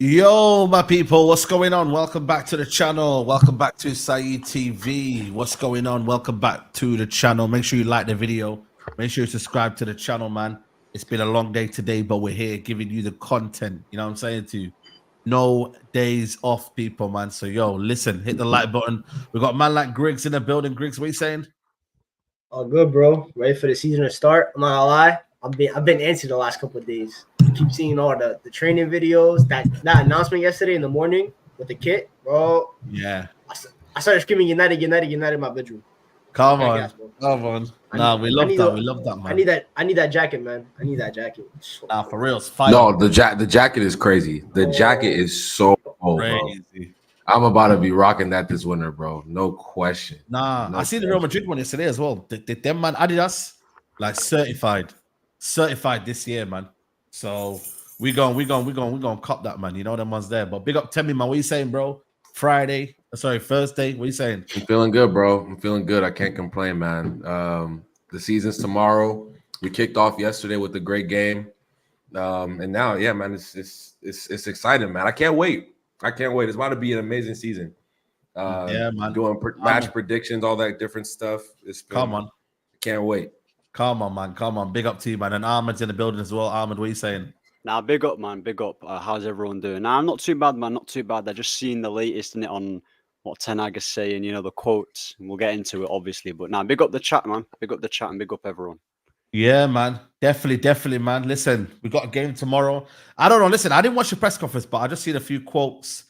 Yo, my people, what's going on? Welcome back to the channel. Welcome back to Saeed TV. What's going on? Welcome back to the channel. Make sure you like the video. Make sure you subscribe to the channel, man. It's been a long day today, but we're here giving you the content. You know what I'm saying to you? No days off, people, man. So, yo, listen, hit the like button. We got a man like Griggs in the building. Griggs, what are you saying? All good, bro. Ready for the season to start. I'm not gonna lie. I've been antsy the last couple of days. Keep seeing all the training videos. That announcement yesterday in the morning with the kit, bro. Yeah. I started screaming United, United, United in my bedroom. Come on. Come on. Nah, we love that. We love that, man. I need that jacket, man. I need that jacket. Nah, for real. It's fire. No, the jacket is crazy. The jacket is so cool, crazy. Bro. I'm about to be rocking that this winter, bro. No question. Nah, I see the Real Madrid one yesterday as well. Them man Adidas, like certified this year, man. So we gonna cop that, man. You know them ones there. But big up Temi, man. What you saying, bro? Thursday. What you saying? I'm feeling good, bro. I'm feeling good. I can't complain, man. The season's tomorrow. We kicked off yesterday with a great game, and now, yeah, man, it's exciting, man. I can't wait. It's about to be an amazing season. Yeah, man. Doing match predictions, all that different stuff. Come on. Can't wait. Come on, man. Come on. Big up to you, man. And Ahmed's in the building as well. Ahmed, what are you saying? Nah, big up, man. Big up. How's everyone doing? Nah, I'm not too bad, man. Not too bad. I just seen the latest in it on what Ten Hag is saying, you know, the quotes. And we'll get into it, obviously. But nah, big up the chat, man. Big up the chat and big up everyone. Yeah, man. Definitely, man. Listen, we got a game tomorrow. I don't know. Listen, I didn't watch the press conference, but I just seen a few quotes,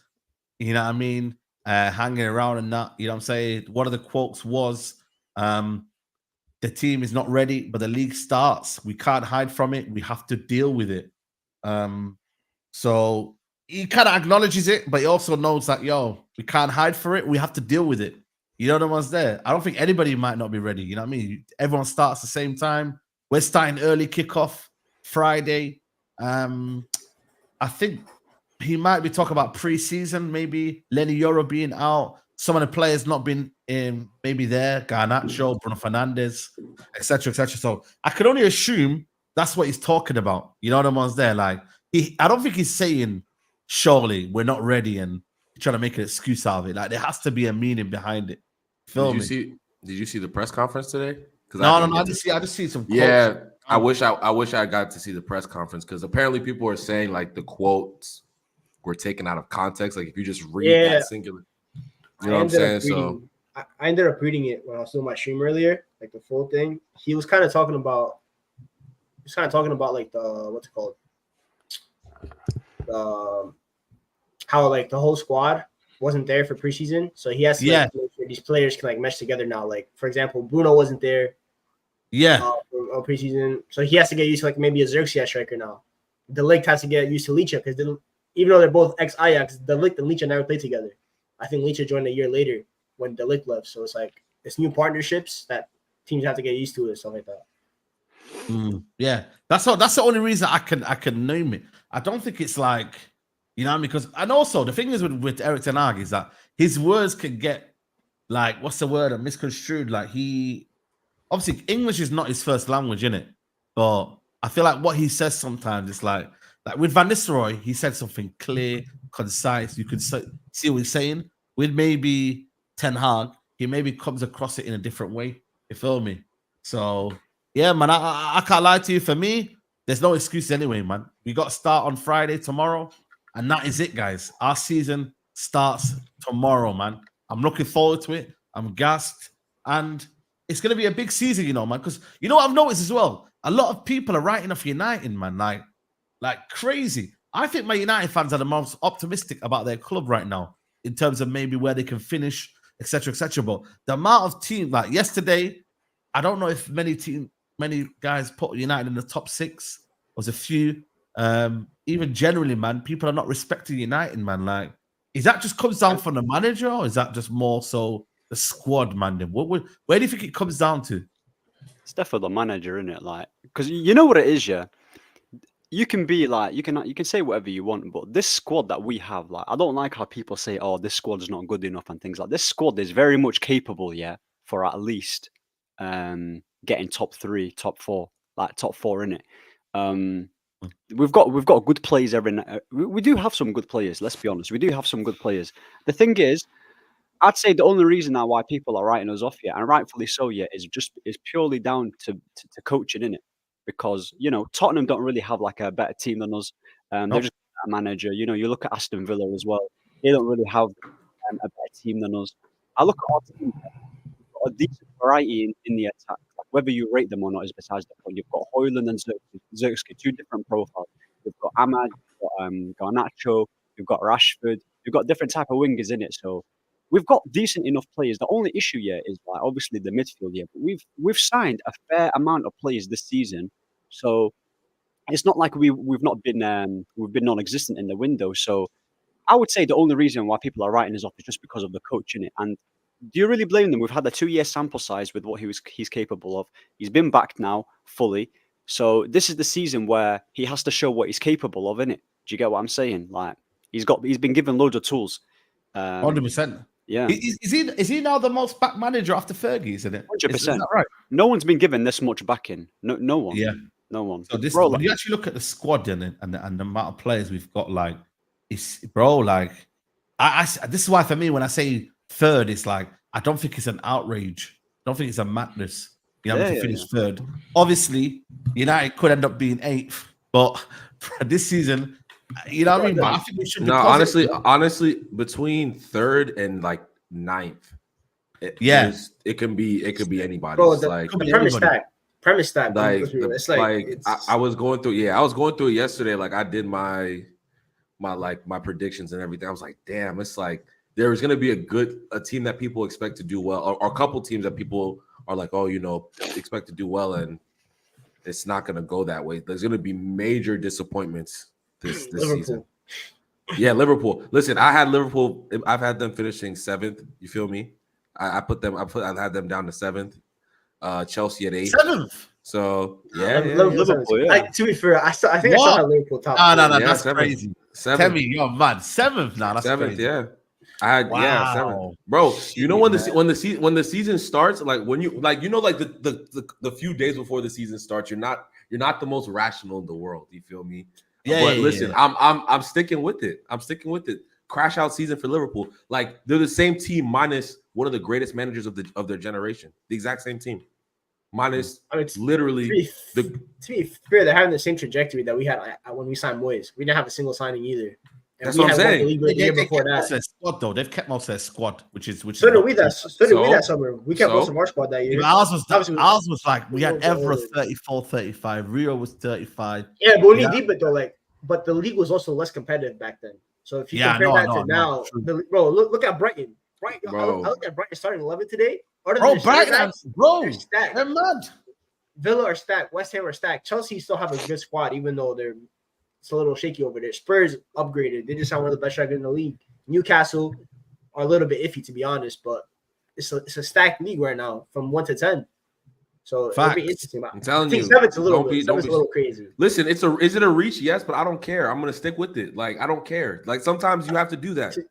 you know what I mean, hanging around and that. You know what I'm saying? One of the quotes was, the team is not ready, but the league starts. We can't hide from it. We have to deal with it. So he kind of acknowledges it, but he also knows that, yo, we can't hide for it. We have to deal with it. You know the ones there. I don't think anybody might not be ready. You know what I mean? Everyone starts the same time. We're starting early kickoff Friday. I think he might be talking about preseason, maybe Lenny Yoro being out. Some of the players not been in, maybe there, Garnacho, Bruno Fernandes, etc., etc. So I can only assume that's what he's talking about. You know the ones there. Like I don't think he's saying, surely we're not ready and trying to make an excuse out of it. Like there has to be a meaning behind it. Did you see the press conference today? No. I just see some quotes. Yeah, I wish I got to see the press conference because apparently people are saying like the quotes were taken out of context. Like if you just read that singular, you know what I'm saying? So I ended up reading it when I was doing my stream earlier, like the full thing. He was kind of talking about like the what's it called? How like the whole squad wasn't there for preseason, so he has to make sure these players can like mesh together now. Like for example, Bruno wasn't there, for preseason, so he has to get used to like maybe a Xerxes striker now. The Ligt has to get used to Ligt because even though they're both ex-Ajax, the Ligt and Ligt never played together. I think Ligt joined a year later when the Ligt left, so it's like it's new partnerships that teams have to get used to and stuff like that. Yeah, that's the only reason I can name it. I don't think it's like, you know, because and also the thing is with Erik ten Hag is that his words can get like what's the word misconstrued. Like he obviously English is not his first language, innit? But I feel like what he says sometimes is like with Van Nistelrooy, he said something clear, concise. You could see what he's saying. With maybe Ten Hag, he maybe comes across it in a different way. You feel me? So yeah, man, I can't lie to you. For me, there's no excuse anyway, man. We got to start on Friday tomorrow, and that is it, guys. Our season starts tomorrow, man. I'm looking forward to it. I'm gassed, and it's gonna be a big season, you know, man. Because you know what I've noticed as well. A lot of people are writing off United, man, like crazy. I think my United fans are the most optimistic about their club right now in terms of maybe where they can finish, etc., etc. But the amount of teams, like yesterday, I don't know if many guys put United in the top 6. There was a few. Even generally, man, people are not respecting United, man. Like, is that just comes down from the manager, or is that just more so the squad, man? Where do you think it comes down to? It's definitely the manager, isn't it? Like, because you know what it is, yeah. You can be like, you can say whatever you want, but this squad that we have, like, I don't like how people say, "Oh, this squad is not good enough" and things like. This squad is very much capable, yeah, for at least getting top 3, top 4, like top 4 in it. we've got good players every night. We do have some good players. Let's be honest. We do have some good players. The thing is, I'd say the only reason now why people are writing us off yet, and rightfully so, yet, is purely down to coaching, innit? Because Tottenham don't really have like a better team than us. They're just a manager. You look at Aston Villa as well. They don't really have a better team than us. I look at our team. We've got a decent variety in the attack. Like, whether you rate them or not is besides the point. You've got Højlund and Zirkzee, two different profiles. You've got Ahmad, you've got Garnacho, you've got Rashford. You've got different type of wingers in it. So we've got decent enough players. The only issue here is like obviously the midfield here. But we've signed a fair amount of players this season, so it's not like we've not been we've been non-existent in the window. So I would say the only reason why people are writing us off is just because of the coach in it. And do you really blame them? We've had a 2-year sample size with what he's capable of. He's been back now fully. So this is the season where he has to show what he's capable of, innit? Do you get what I'm saying? Like he's been given loads of tools. 100%. Yeah. Is he now the most backed manager after Fergie, isn't it? 100%. Is that right? No one's been given this much backing. No one. Yeah. No one. So when you actually look at the squad and the amount of players we've got, like, this is why for me when I say third, it's like I don't think it's an outrage. I don't think it's a madness. To finish third. Obviously, United could end up being 8th, but this season, you know what I mean? But I think we should. No, honestly, between 3rd and like 9th, it can be anybody. Bro, the premise stack. I was going through it yesterday. Like I did my predictions and everything. I was like, damn, it's like there's gonna be a team that people expect to do well, or a couple teams that people are like, oh, expect to do well, and it's not gonna go that way. There's gonna be major disappointments this season. Yeah, Liverpool. Listen, I had Liverpool. I've had them finishing 7th. You feel me? I had them down to 7th. Chelsea at 8th. 7th. So Liverpool. Yeah. To be fair, I think I still had Liverpool top. No, yeah, that's 7th. crazy. 7th. Tell me, you're mad. 7th now. That's 7th. crazy. Yeah. I had 7th. Bro, when the season starts, like when you the few days before the season starts, you're not the most rational in the world. You feel me? Listen, I'm sticking with it. Crash out season for Liverpool. Like they're the same team minus one of the greatest managers of their generation. The exact same team. Minus literally to be fair, they're having the same trajectory that we had when we signed Moyes. We didn't have a single signing either. And that's what I'm saying. The year before that. Their squad though, they've kept most of their squad, which is. So did we that summer. We kept most of our squad that year. Ours was like we had Evra 34, 35. Rio was 35. Yeah, but we need deep it though. But the league was also less competitive back then. So if you compare that to now, bro, look at Brighton. Right, I look at Brighton starting 11 today. Brighton, they're mad. Villa are stacked. West Ham are stacked. Chelsea still have a good squad, even though it's a little shaky over there. Spurs upgraded. They just have one of the best strikers in the league. Newcastle are a little bit iffy, to be honest, but it's a stacked league right now from 1 to 10. So it'll be interesting. I'm telling you, 7's a little crazy. Listen, is it a reach? Yes, but I don't care. I'm gonna stick with it. Like I don't care. Like sometimes you have to do that. To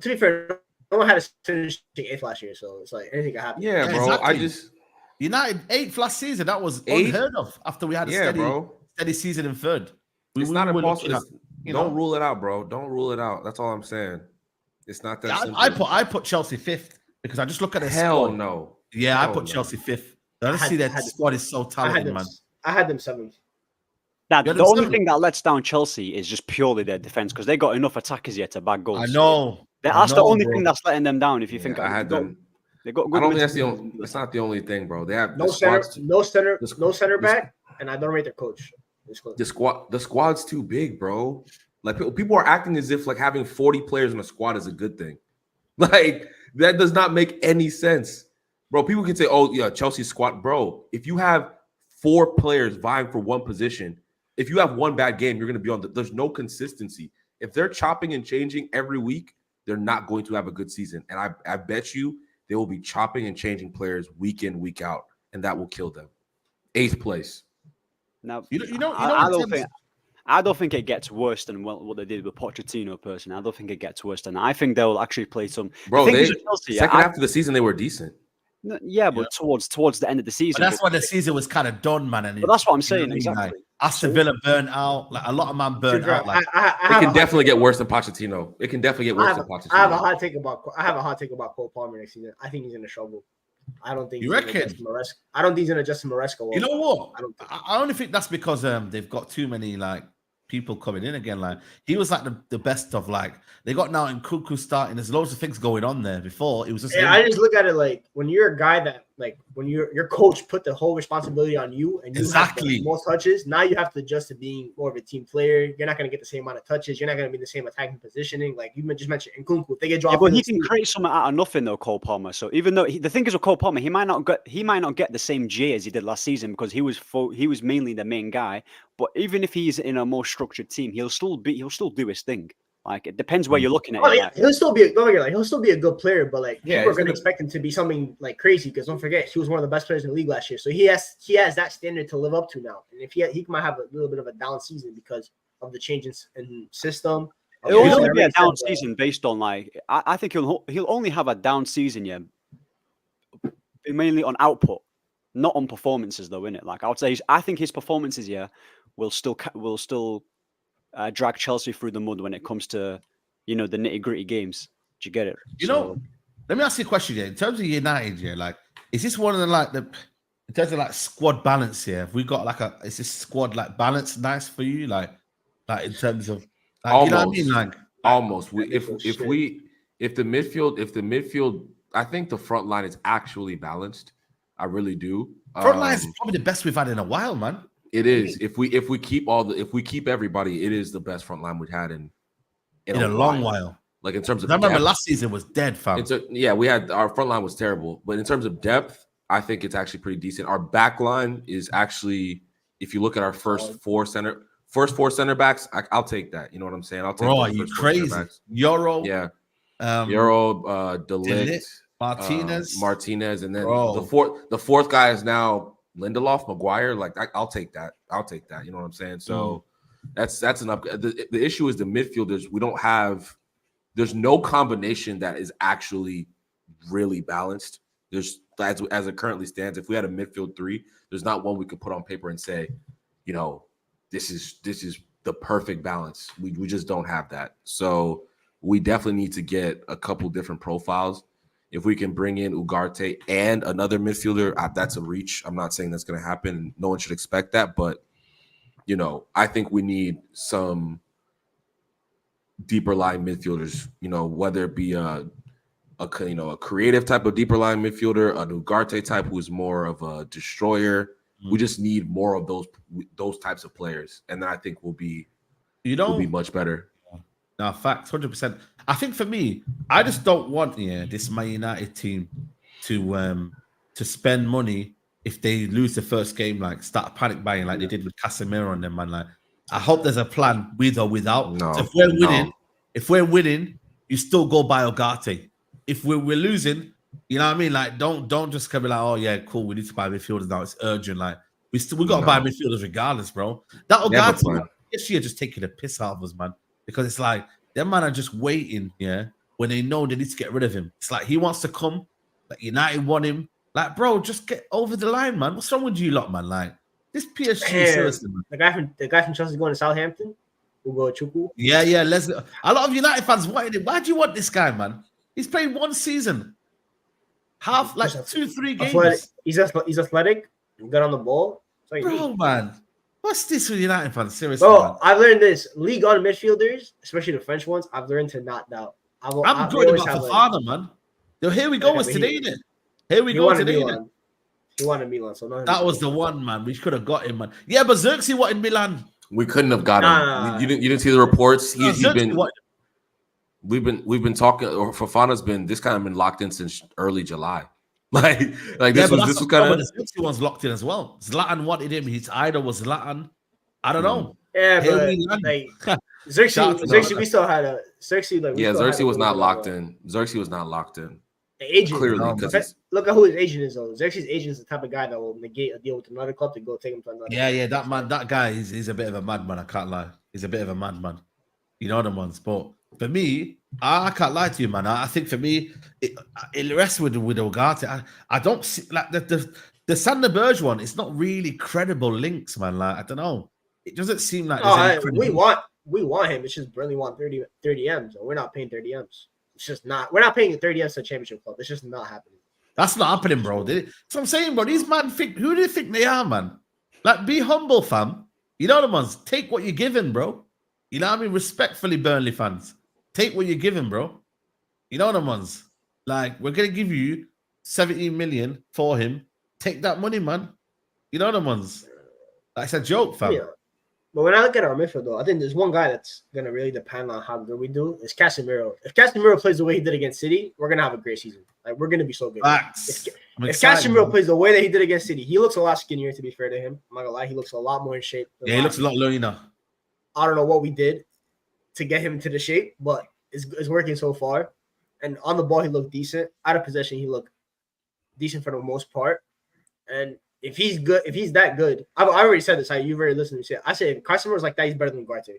be fair, no one had a finishing 8th last year, so it's like anything can happen. Yeah, bro. Exactly. I just United 8th last season. That was unheard of after we had a steady season in 3rd. It's not impossible. Don't rule it out, bro. Don't rule it out. That's all I'm saying. It's not that simple. I put Chelsea 5th because I just look at the Hell squad. No. Yeah, I put Chelsea 5th. I just see that squad is so talented, man. I had them 7th. Now, the only thing that lets down Chelsea is just purely their defense because they got enough attackers yet to bag goals. I know. That's the only thing that's letting them down. If you think I had them. They got good. I don't think that's the only. It's not the only thing, bro. They have no center back, and I don't rate their coach. The squad's too big, bro. Like people are acting as if like having 40 players in a squad is a good thing. Like that does not make any sense, bro. People can say, "Oh, yeah, Chelsea squad, bro." If you have 4 players vying for one position, if you have one bad game, you're going to be on. There's no consistency. If they're chopping and changing every week, they're not going to have a good season. And I bet you they will be chopping and changing players week in, week out, and that will kill them. 8th place. Now, I don't think it gets worse than what they did with Pochettino. Personally, I don't think it gets worse than that. I think they'll actually play some. Bro, second half of the season they were decent. Yeah, but towards the end of the season, but that's when the season was kind of done, man. But that's what I'm saying exactly. Aston Villa burnt out. Like a lot of man burnt out. Like it can definitely get worse than Pochettino. It can definitely get worse than Pochettino. I have a hot take about Cole Palmer next season. I think he's going to struggle. I don't think. You reckon? I don't think he's going to Justin Maresca. Well. You know what? I only think that's because they've got too many like people coming in again. Like he was like the best of like they got now in Cuckoo starting. There's loads of things going on there. Before it was just I just look at it like when you're a guy that like when your coach put the whole responsibility on you and you have the most touches. Now you have to adjust to being more of a team player. You're not going to get the same amount of touches. You're not going to be the same attacking positioning. Like you just mentioned in Nkunku, if they get dropped. But he can create something out of nothing though, Cole Palmer. So even though the thing is with Cole Palmer, he might not get the same G as he did last season because he was mainly the main guy. But even if he's in a more structured team, he'll still do his thing. Like it depends where you're looking at. Oh, yeah. He'll still be a good player, but like people are going to expect him to be something like crazy because don't forget he was one of the best players in the league last year. So he has that standard to live up to now. And if he might have a little bit of a down season because of the changes in system. It'll only be a down season based on like I think he'll only have a down season, mainly on output, not on performances though, innit? Like I would say, I think his performances, will still drag Chelsea through the mud when it comes to, the nitty-gritty games. Do you get it? Let me ask you a question here. In terms of United, like, is this one of the in terms of like squad balance here? Have we got is this squad like balance nice for you? Like in terms of like, almost, you know what I mean? Like almost. If the midfield, I think the front line is actually balanced. I really do. Front line is probably the best we've had in a while, man. It is. If we keep everybody, it is the best front line we've had in a long while. Like in terms of I remember last season was dead, fam. We had our front line was terrible, but in terms of depth, I think it's actually pretty decent. Our back line is actually, if you look at our first four center backs, I'll take that. You know what I'm saying? I'll take. Bro, are you crazy? Euro, Ligt, Martinez, and then the fourth guy is now Lindelof, Maguire. Like I'll take that. You know what I'm saying? So that's an up. The issue is the midfielders. There's no combination that is actually really balanced. There's as it currently stands. If we had a midfield three, there's not one we could put on paper and say, this is the perfect balance. We just don't have that. So we definitely need to get a couple different profiles. If we can bring in Ugarte and another midfielder, that's a reach. I'm not saying that's going to happen. No one should expect that, but I think we need some deeper line midfielders. Whether it be a creative type of deeper line midfielder, an Ugarte type who's more of a destroyer. We just need more of those types of players, and then I think we'll be much better. No, facts, 100%. I think for me, I just don't want this Man United team to spend money if they lose the first game, like start panic buying like they did with Casemiro and them, man. Like I hope there's a plan with or without. No, so if we're winning, you still go buy Ugarte. If we're losing, you know what I mean? Like don't just come like, oh yeah, cool, we need to buy midfielders now. It's urgent. Like we got to buy midfielders regardless, bro. That Ugarte this year just taking a piss out of us, man. Because it's like them man are just waiting, when they know they need to get rid of him. It's like he wants to come, like United want him. Like, bro, just get over the line, man. What's wrong with you lot, man? Like this PSG, seriously, man. The guy from Chelsea going to Southampton, Ugo Chukwu. Yeah. A lot of United fans wanted him. Why do you want this guy, man? He's played one season, half like 2-3 games. He's athletic. Got on the ball, bro, man. What's this with United fans? Seriously, man. I've learned this. League on midfielders, especially the French ones, I've learned to not doubt. I'm good about Fofana, man. Yo, here we go. It's today, innit? Here we go today, innit? He wanted Milan, so no. That was the one, man. We could have got him, man. Yeah, but Xerxes wanted Milan. We couldn't have got him. You didn't see the reports. We've been talking, or Fofana's been locked in since early July. Like this was kind of the Xerxes one's locked in as well. Zlatan wanted him. His idol was Zlatan. I don't know. Yeah, but like Xerxes, we still had a Xerxes. Xerxes was not locked in. Xerxes was not locked in. The agent, clearly, look at who his agent is. Though Xerxes' agent is the type of guy that will negate a deal with another club to go take him to another. Yeah, that man, that guy, he's a bit of a madman. I can't lie. He's a bit of a madman. You know the ones, but for me, I can't lie to you, man. I think for me, it rests with Ugarte. I don't see like the Sander Berge one. It's not really credible links, man. Like I don't know. it doesn't seem like we want him. It's just Burnley want 30 M's, and we're not paying 30 M's. It's just not. We're not paying 30 M's to a championship club. It's just not happening. That's not happening, bro. So I'm saying, bro, these man think, who do you think they are, man? Like, be humble, fam. You know the ones. Take what you're given, bro. You know what I mean? Respectfully, Burnley fans. Take what you're given, bro. You know the ones. Like, we're gonna give you 17 million for him. Take that money, man. You know the ones. That's a joke, fam. Yeah. But when I look at our midfield, though, I think there's one guy that's going to really depend on how good we do. It's Casemiro. If Casemiro plays the way he did against City, we're going to have a great season. Like, we're going to be so good. If Casemiro plays the way that he did against City, he looks a lot skinnier, to be fair to him. I'm not going to lie. He looks a lot more in shape. Yeah, he looks a lot leaner. I don't know what we did to get him into the shape, but it's working so far. And on the ball, he looked decent. Out of possession, he looked decent for the most part. And if he's good, if he's that good, I already said this. You've already listened to me say. I said if Casemiro's like that, he's better than Ugarte.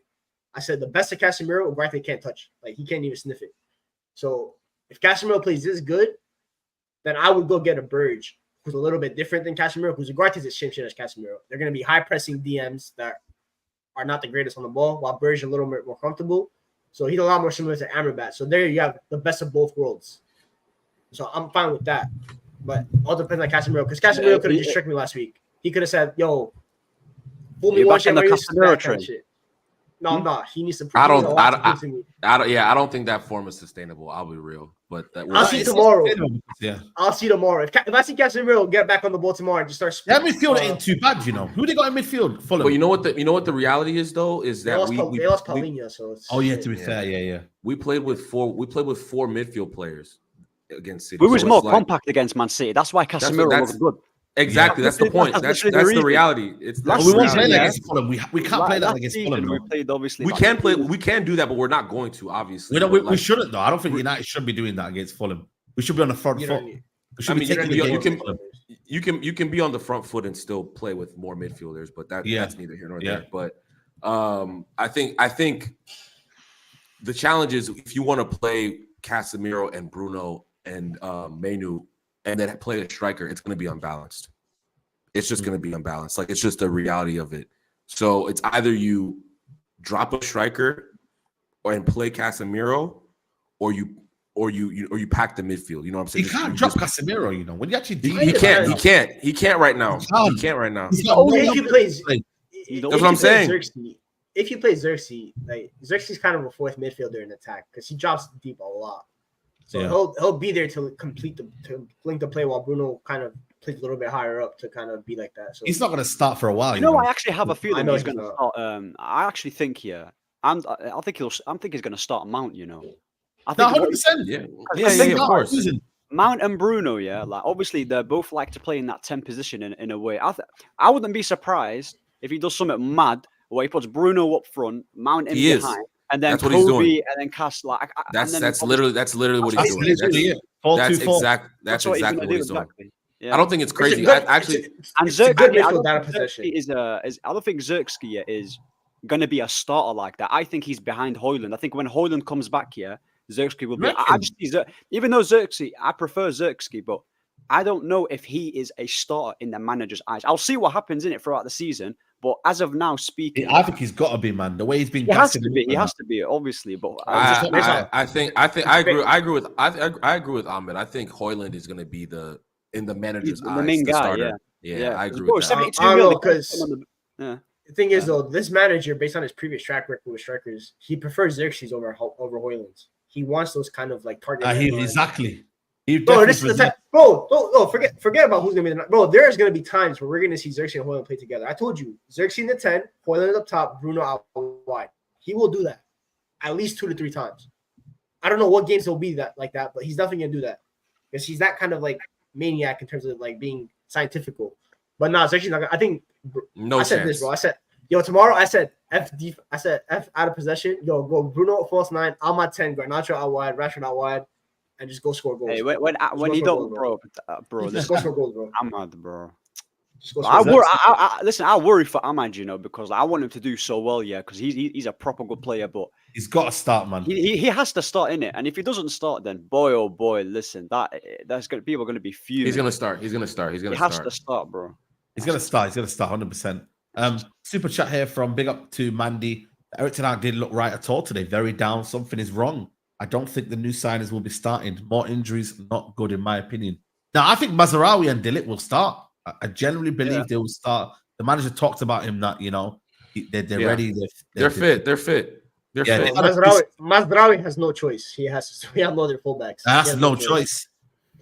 I said the best of Casemiro, Ugarte can't touch. Like, he can't even sniff it. So if Casemiro plays this good, then I would go get a Burge, who's a little bit different than Casemiro, because Ugarte's the same shit as Casemiro. They're going to be high pressing DMs that are not the greatest on the ball, while Burge is a little bit more comfortable. So he's a lot more similar to Amrabat. So there you have the best of both worlds. So I'm fine with that. But all depends on Casemiro, because Casemiro could have just tricked me last week. He could have said, "Yo, fool me once, Casemiro kind of shit." No, I'm not. He needs to. I don't think that form is sustainable. I'll be real, but I'll see tomorrow. Yeah, I'll see tomorrow. If I see Casemiro get back on the ball tomorrow and just start. That midfield ain't too bad, you know. Who they got in midfield? Fulham. But you know what the reality is though is that they lost Paulinho, so it's. Oh yeah, to be fair, yeah. We played with four midfield players against City. We was more compact against Man City. That's why Casemiro was good. Exactly, that's the point. That's the reality. We won't play that against Fulham. We can't play that against Fulham. We played obviously. We can play. We can do that, but we're not going to. Obviously, we shouldn't though. I don't think United should be doing that against Fulham. We should be on the front foot. You can be on the front foot and still play with more midfielders, but that's neither here nor there. But I think the challenge is if you want to play Casemiro and Bruno and Menu and then play a striker, it's going to be unbalanced. It's just going to be unbalanced. Like, it's just the reality of it. So it's either you drop a striker and play Casemiro, or you pack the midfield. You know what I'm saying? You can't drop Casemiro. You know when you actually do. He can't right now. He can't right now. If he plays, that's what I'm saying. If you play Xerxes, like Xerxes, kind of a fourth midfielder in attack because he drops deep a lot. So he'll be there to link the play while Bruno kind of plays a little bit higher up to kind of be like that. So he's not going to start for a while. You know, I actually have a feeling he's going to start. I actually think I think he's going to start Mount. You know, I think 100%. Yeah, of course. Mount and Bruno, like obviously they both like to play in that 10 position in a way. I wouldn't be surprised if he does something mad where he puts Bruno up front, Mount in behind. And then Kobe, and then Cass. That's literally what he's doing. That's exactly what he's doing. Yeah. I don't think it's crazy. I don't think Xerxes is going to be a starter like that. I think he's behind Højlund. I think when Højlund comes back here, Xerxes will be. Even though Xerxes, I prefer Xerxes, but I don't know if he is a starter in the manager's eyes. I'll see what happens in it throughout the season. But as of now, speaking, I think he's got to be, man. The way he's been, he has to be, obviously. But I agree with Ahmed. I think Højlund is going to be in the manager's eyes, the main guy. Starter. Yeah, I agree with that. 72 million because the thing is though, this manager, based on his previous track record with strikers, he prefers Xerxes over Højlund. He wants those kind of like target. Exactly. Bro, this is the time. Bro, forget about who's gonna be bro. There's gonna be times where we're gonna see Xerxes and Højlund play together. I told you, Xerxes in the 10, Højlund up top, Bruno out wide. He will do that at least 2 to 3 times. I don't know what games he'll be like that, but he's definitely gonna do that because he's that kind of like maniac in terms of like being scientifical. But no, Xerxes not gonna. I think I said this, bro. I said, tomorrow I said F out of possession. Yo, go Bruno false 9, Ahmad 10, Garnacho out wide, Rashford out wide. And just go score goals. Hey, when you don't, bro, just go score goals, bro. Ahmad, bro. I worry for Ahmad, you know, because I want him to do so well, because he's a proper good player, but he's got to start, man. He has to start in it, and if he doesn't start, then boy, oh boy, listen, people are going to be fuming. He's gonna start. He has to start, bro. He's gonna start 100%. Super chat here from Big Up to Mandy. Eric Ten Hag didn't look right at all today. Very down. Something is wrong. I don't think the new signings will be starting. More injuries, not good in my opinion. Now, I think Mazraoui and Ligt will start. I genuinely believe they will start. The manager talked about him that, they're ready. They're fit. They're fit. They're fit. Mazraoui has no choice. We have no other fullbacks. That's no choice.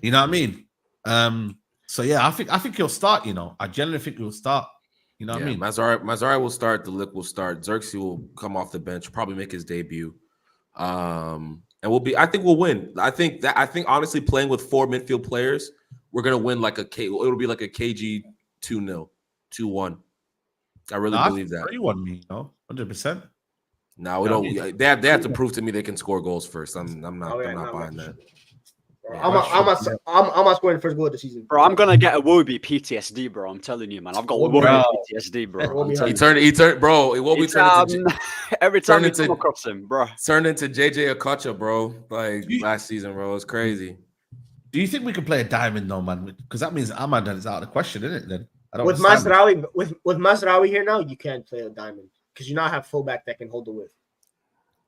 You know what I mean? So yeah, I think he'll start. I genuinely think he'll start. You know what I mean? Mazraoui will start. The Ligt will start. Xerxes will come off the bench, probably make his debut. And I think we'll win. I think honestly, playing with 4 midfield players, we're gonna win it'll be like a KG 2-0, 2-1. I really believe that. 3-1, 100%. No, we don't. They have to prove to me they can score goals first. I'm not buying that. I'm not scoring the first goal of the season, bro. I'm gonna get a Wobie PTSD, bro. I'm telling you, man. I've got Wobie PTSD, bro. He turned, bro. It won't be turned into every time you come across him, bro. Turned into JJ Okocha, bro. Like last season, bro. It's crazy. Do you think we can play a diamond, though, man? Because that means Ahmad is out of the question, isn't it? Then with Mazraoui here now, you can't play a diamond because you now have fullback that can hold the width.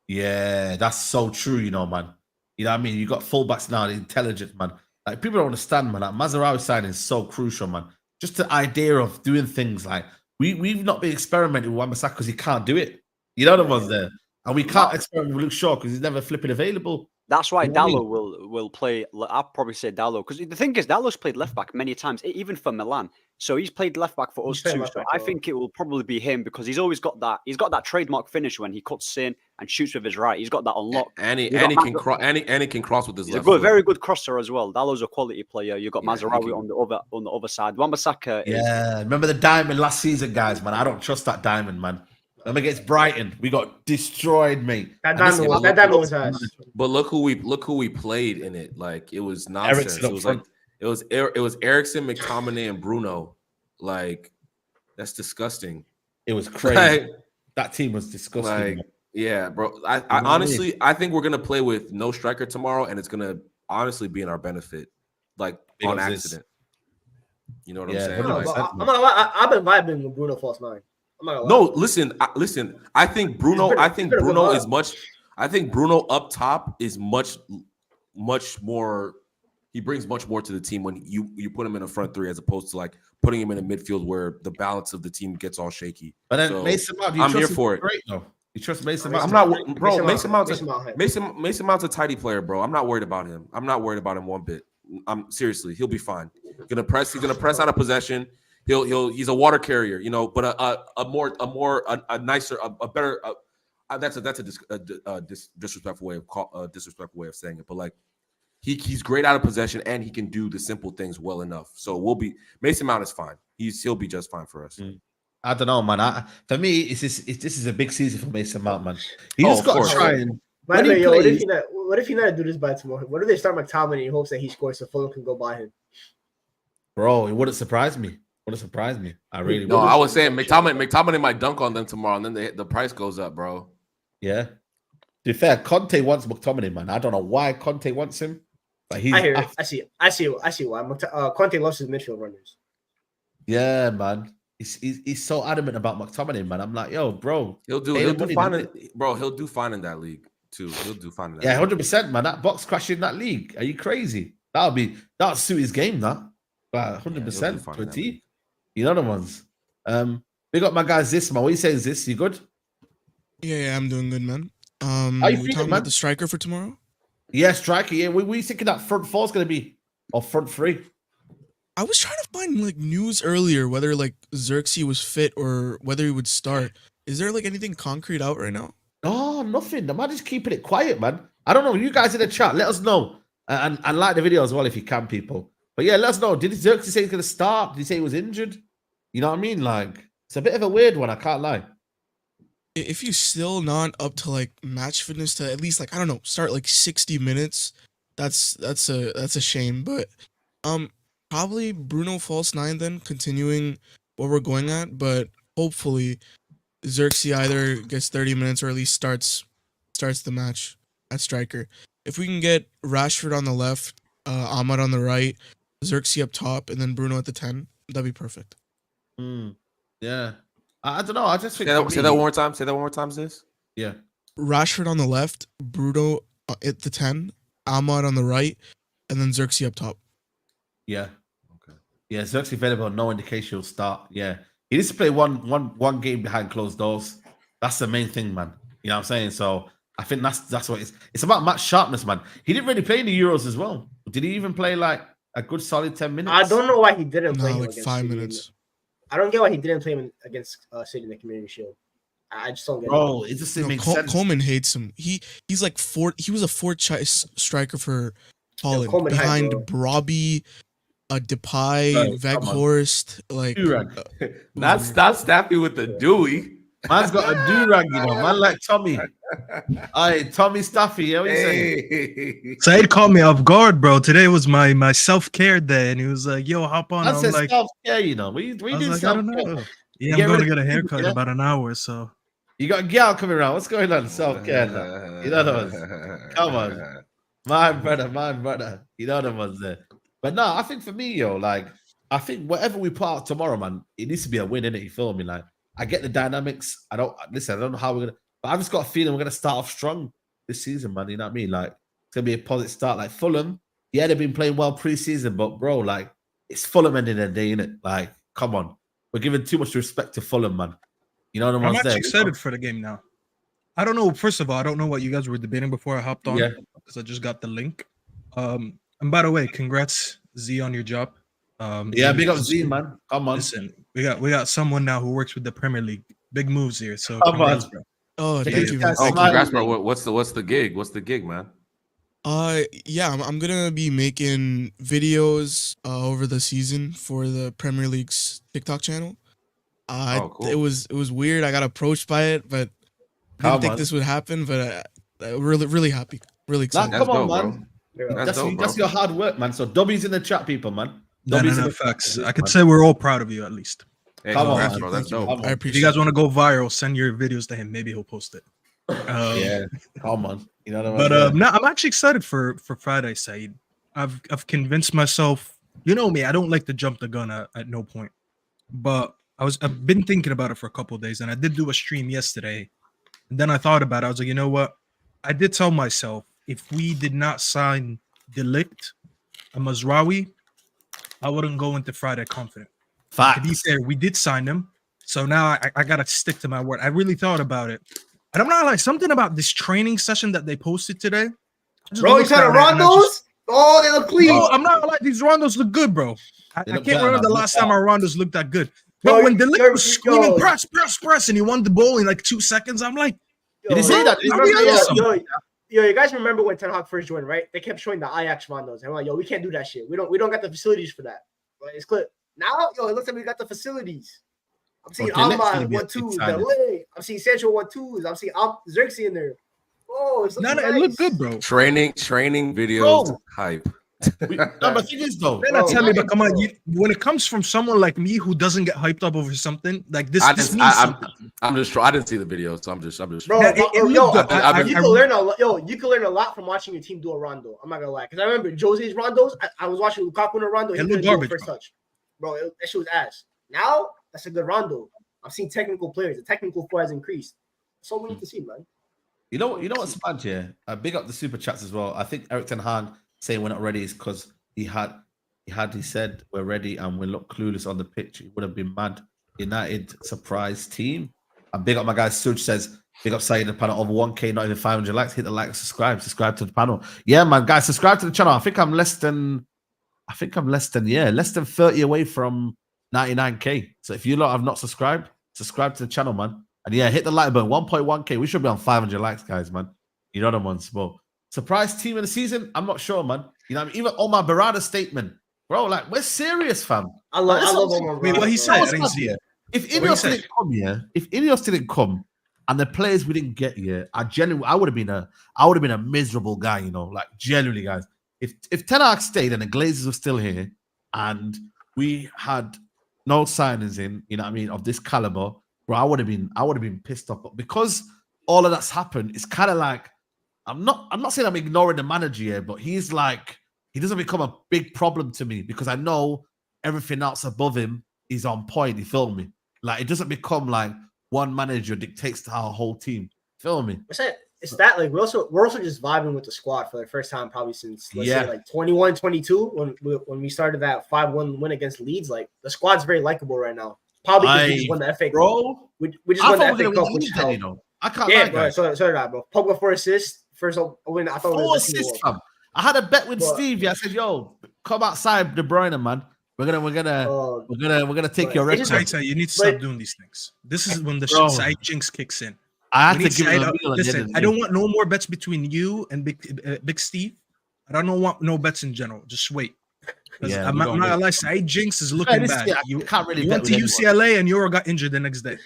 Yeah, that's so true, man. You know what I mean? You got fullbacks now, intelligent, man. Like people don't understand, man. That Mazraoui signing is so crucial, man. Just the idea of doing things like we've not been experimenting with Wan-Bissaka because he can't do it. You know the ones there, and we can't experiment with Luke Shaw because he's never flipping available. That's why Dallo will play. I'll probably say Dallo because the thing is, Dallo's played left back many times, even for Milan. So he's played left back for us too. So I think it will probably be him because he's always got that. He's got that trademark finish when he cuts in and shoots with his right. He's got that unlocked. And he can cross with his left. He's a very good crosser as well. Dallo's a quality player. You got Mazraoui on the other side. Wan-Bissaka. Remember the diamond last season, guys, man. I don't trust that diamond, man. Then against Brighton, we got destroyed, mate. That diamond was us. But look who we played in it. Like it was nonsense. It was Eriksen, McTominay, and Bruno. Like that's disgusting. It was crazy. That team was disgusting. Like, yeah, bro. I honestly, I think we're gonna play with no striker tomorrow, and it's gonna honestly be in our benefit, like on accident. You know what I'm saying? I've been vibing with Bruno false 9. No, listen. I think Bruno. I think Bruno up top is much more. He brings much more to the team when you put him in a front 3 as opposed to like putting him in a midfield where the balance of the team gets all shaky. But then Mason Mount, I'm here for it. Great though. You trust Mason Mount? I'm not, bro. Mason Mount's a tidy player, bro. I'm not worried about him. I'm not worried about him one bit. I'm seriously, he'll be fine. He's gonna press out of possession. He's a water carrier, but a nicer, a better. That's a disrespectful way of saying it, but like he's great out of possession and he can do the simple things well enough. So Mason Mount is fine. He'll be just fine for us. I don't know, man. For me, this is a big season for Mason Mount, man. He just got to try and. What if he not do this by tomorrow? What if they start McTominay in hopes that he scores so Fulham can go buy him? Bro, it wouldn't surprise me. I really no. I was saying McTominay might dunk on them tomorrow, and then the price goes up, bro. Yeah. To be fair, Conte wants McTominay, man. I don't know why Conte wants him, but I hear it. I see why. Conte loves his midfield runners. Yeah, man. He's so adamant about McTominay, man. I'm like, yo, bro. He'll do fine, bro. He'll do fine in that league too. He'll do fine in that. Yeah, 100%, man. That box crash in that league. Are you crazy? That'll suit his game, that. But 100% to a T. You know the ones. Big up my guy Zis, man. What are you saying, Zis? You good? Yeah, I'm doing good, man. Are you feeling, talking about the striker for tomorrow? Yeah, striker. Yeah, we thinking that front 4 is gonna be, or front 3. I was trying to find like news earlier whether like Xerxes was fit or whether he would start. Is there like anything concrete out right now? Oh, nothing. The man just keeping it quiet, man. I don't know. You guys in the chat, let us know and like the video as well if you can, people. But yeah, let us know. Did Xerxes say he's gonna start? Did he say he was injured? You know what I mean? Like it's a bit of a weird one. I can't lie. If you're still not up to like match fitness to at least like I don't know, start like 60 minutes, that's a shame. But probably Bruno false 9 then, continuing what we're going at. But hopefully Xerxes either gets 30 minutes or at least starts the match at striker. If we can get Rashford on the left, Ahmad on the right, Xerxes up top, and then Bruno at the 10, that'd be perfect. Yeah. I don't know. I just think Say that one more time. Say that one more time, sis. Yeah. Rashford on the left, Bruno at the 10, Ahmad on the right, and then Xerxes up top. Yeah. Okay. Yeah, Xerxes available. No indication he'll start. Yeah. He needs to play one game behind closed doors. That's the main thing, man. You know what I'm saying? So I think that's what it's about. Match sharpness, man. He didn't really play in the Euros as well. Did he even play like a good solid 10 minutes? I don't know why he didn't play him like against 5 City. minutes. I don't get why he didn't play him against City in the Community Shield. I just don't get Bro, it. it just No, makes sense. Coleman hates him. He's like he was a fourth choice striker for Holland Coleman behind hype, Brobbey, Depay, Bro, come on. Weghorst. Like Not Staffy with the Dewey. Man's got a do-rag, you know. Man like Tommy. Aye, Tommy Staffy. Yeah, what you saying? Hey. Saeed caught me off guard, bro. Today was my self-care day, and he was like, "Yo, hop on." Man I'm says like, self-care, you know. What you I doing was like, I don't self-care? know. Yeah, Get I'm going to rid get a of- haircut in yeah. about an hour, so. You got a gal coming around. What's going on? Self-care. Now? You know those. Come on. My brother. You know the ones there. But no, I think for me, yo, like, I think whatever we put out tomorrow, man, it needs to be a win, innit? You feel me? Like, I get the dynamics. I don't know how we're gonna, but I've just got a feeling we're gonna start off strong this season, man. You know what I mean? Like, it's gonna be a positive start. Like Fulham, yeah, they've been playing well pre-season, but bro, like, it's Fulham ending the day, innit? Like, come on. We're giving too much respect to Fulham, man. You know the I'm ones actually there. excited for the game now. I don't know. First of all, I don't know what you guys were debating before I hopped on. Yeah. Because I just got the link. And by the way, congrats, Z, on your job. Yeah, big up Z, man. Come on. Listen, we got someone now who works with the Premier League. Big moves here. So Come congrats, on. bro. oh, Take thank this you. guy's Oh, Smile. congrats, bro. What's the gig? What's the gig, man? Yeah, I'm gonna be making videos over the season for the Premier League's TikTok channel. Cool. It was weird. I got approached by it, but Come didn't think on. this would happen. But really happy, really Nah, excited. That's come on, dope, man. bro. Yeah. That's dope, bro. That's your hard work, man. So Dobby's in the chat, people, man. No, Dobby's in the facts. chat, I could man. say we're all proud of you at least. Hey, Come on, congrats, man. bro. That's Thank you, dope. man. Come I on. If appreciate you guys it. want to go viral, send your videos to him. Maybe he'll post it. Yeah, come on. You know what But I mean? no, I'm actually excited for Friday, Saeed. I've convinced myself. You know me, I don't like to jump the gun at no point. But I've been thinking about it for a couple of days, and I did do a stream yesterday. And then I thought about it. I was like, you know what? I did tell myself if we did not sign Ligt and Mazraoui, I wouldn't go into Friday confident. To be Facts. fair, we did sign them. So now I gotta stick to my word. I really thought about it. And I'm not like something about this training session that they posted today. I just Bro, you looked said at it and I Rondos? just- Oh, they look clean. No, I'm not like these Rondos look good, bro. I They can't look better remember now, the look last time better. our Rondos looked that good. Bro, Yo, when the yo, was screaming, yo. press, and he won the ball in like 2 seconds, I'm like, Did he say that? You Are we remember, awesome? you guys remember when Ten Hag first joined, right? They kept showing the Ajax Rondos. And we're like, yo, we can't do that shit. We don't got the facilities for that. But it's clear. Now, yo, it looks like we got the facilities. I'm seeing Okay, let's Ahmad see, 1-2s, excited. Delay. I'm seeing Sancho 1-2s. I'm seeing Xerxes in there. Oh, it's looking no, nice. it looked good, bro. Training videos, Bro. hype. No, but the thing is, though, Then I Bro, tell you, bro. but come on, when it comes from someone like me who doesn't get hyped up over something, like this, I this just, means I, something. I'm just. I didn't see the video, so I'm just. Bro, Yeah, it yo, looked good. I- you can learn a lot. Yo, you can learn a lot from watching your team do a rondo. I'm not gonna lie, because I remember Jose's rondos. I was watching Lukaku in a rondo. He It couldn't looked do a garbage, first bro. touch, bro. That shit was ass. Now that's a good rondo. I've seen technical players. The technical floor has increased. That's all we need to see, man. you know what's bad here? Big up the super chats as well. I think Eric Ten Hag saying we're not ready is because he said we're ready and we look clueless on the pitch. It would have been mad. United surprise team. And big up my guy Suj says, big up Saeed the panel over 1K, not even 500 likes. Hit the like, subscribe to the panel. Yeah, man, guys, subscribe to the channel. I think I'm less than 30 away from 99K. So if you lot have not subscribed, subscribe to the channel, man. And yeah, hit the like button. 1.1K. We should be on 500 likes, guys, man. You know the ones. But surprise team of the season? I'm not sure, man. You know, even Omar Barada's statement, bro. Like, we're serious, fam. I love Like, Omar. Wait, what he Bro. said? I didn't see it. If What he Ineos said? didn't come here, and the players we didn't get here, I would have been a miserable guy, you know, like genuinely, guys. If Ten Hag stayed and the Glazers were still here, and we had no signings in, you know what I mean, of this caliber, bro, I would have been pissed off. But because all of that's happened, it's kind of like I'm not saying I'm ignoring the manager here, but he doesn't become a big problem to me because I know everything else above him is on point. You feel me? Like it doesn't become like one manager dictates to our whole team. Feel me? It's that like we're also just vibing with the squad for the first time probably since let's say like 21-22 when we started that 5-1 win against Leeds. Like the squad's very likable right now. Probably because we just won the FA Cup. Bro, we just won the FA Cup, which helped. You know, I can't. Yeah, bro. So did I, bro. Pogba 4 assists. First win. I thought 4 assists, fam. I had a bet with Stevie. I said, "Yo, come outside, De Bruyne, man. We're gonna take your record." You need to stop doing these things. This is when the Saeed jinx kicks in. I have to give it a listen, I don't want no more bets between you and Big Steve. I don't want no bets in general. Just wait. I'm not gonna lie, Saeed jinx is looking bad. You can't really went to UCLA and Euro got injured the next day.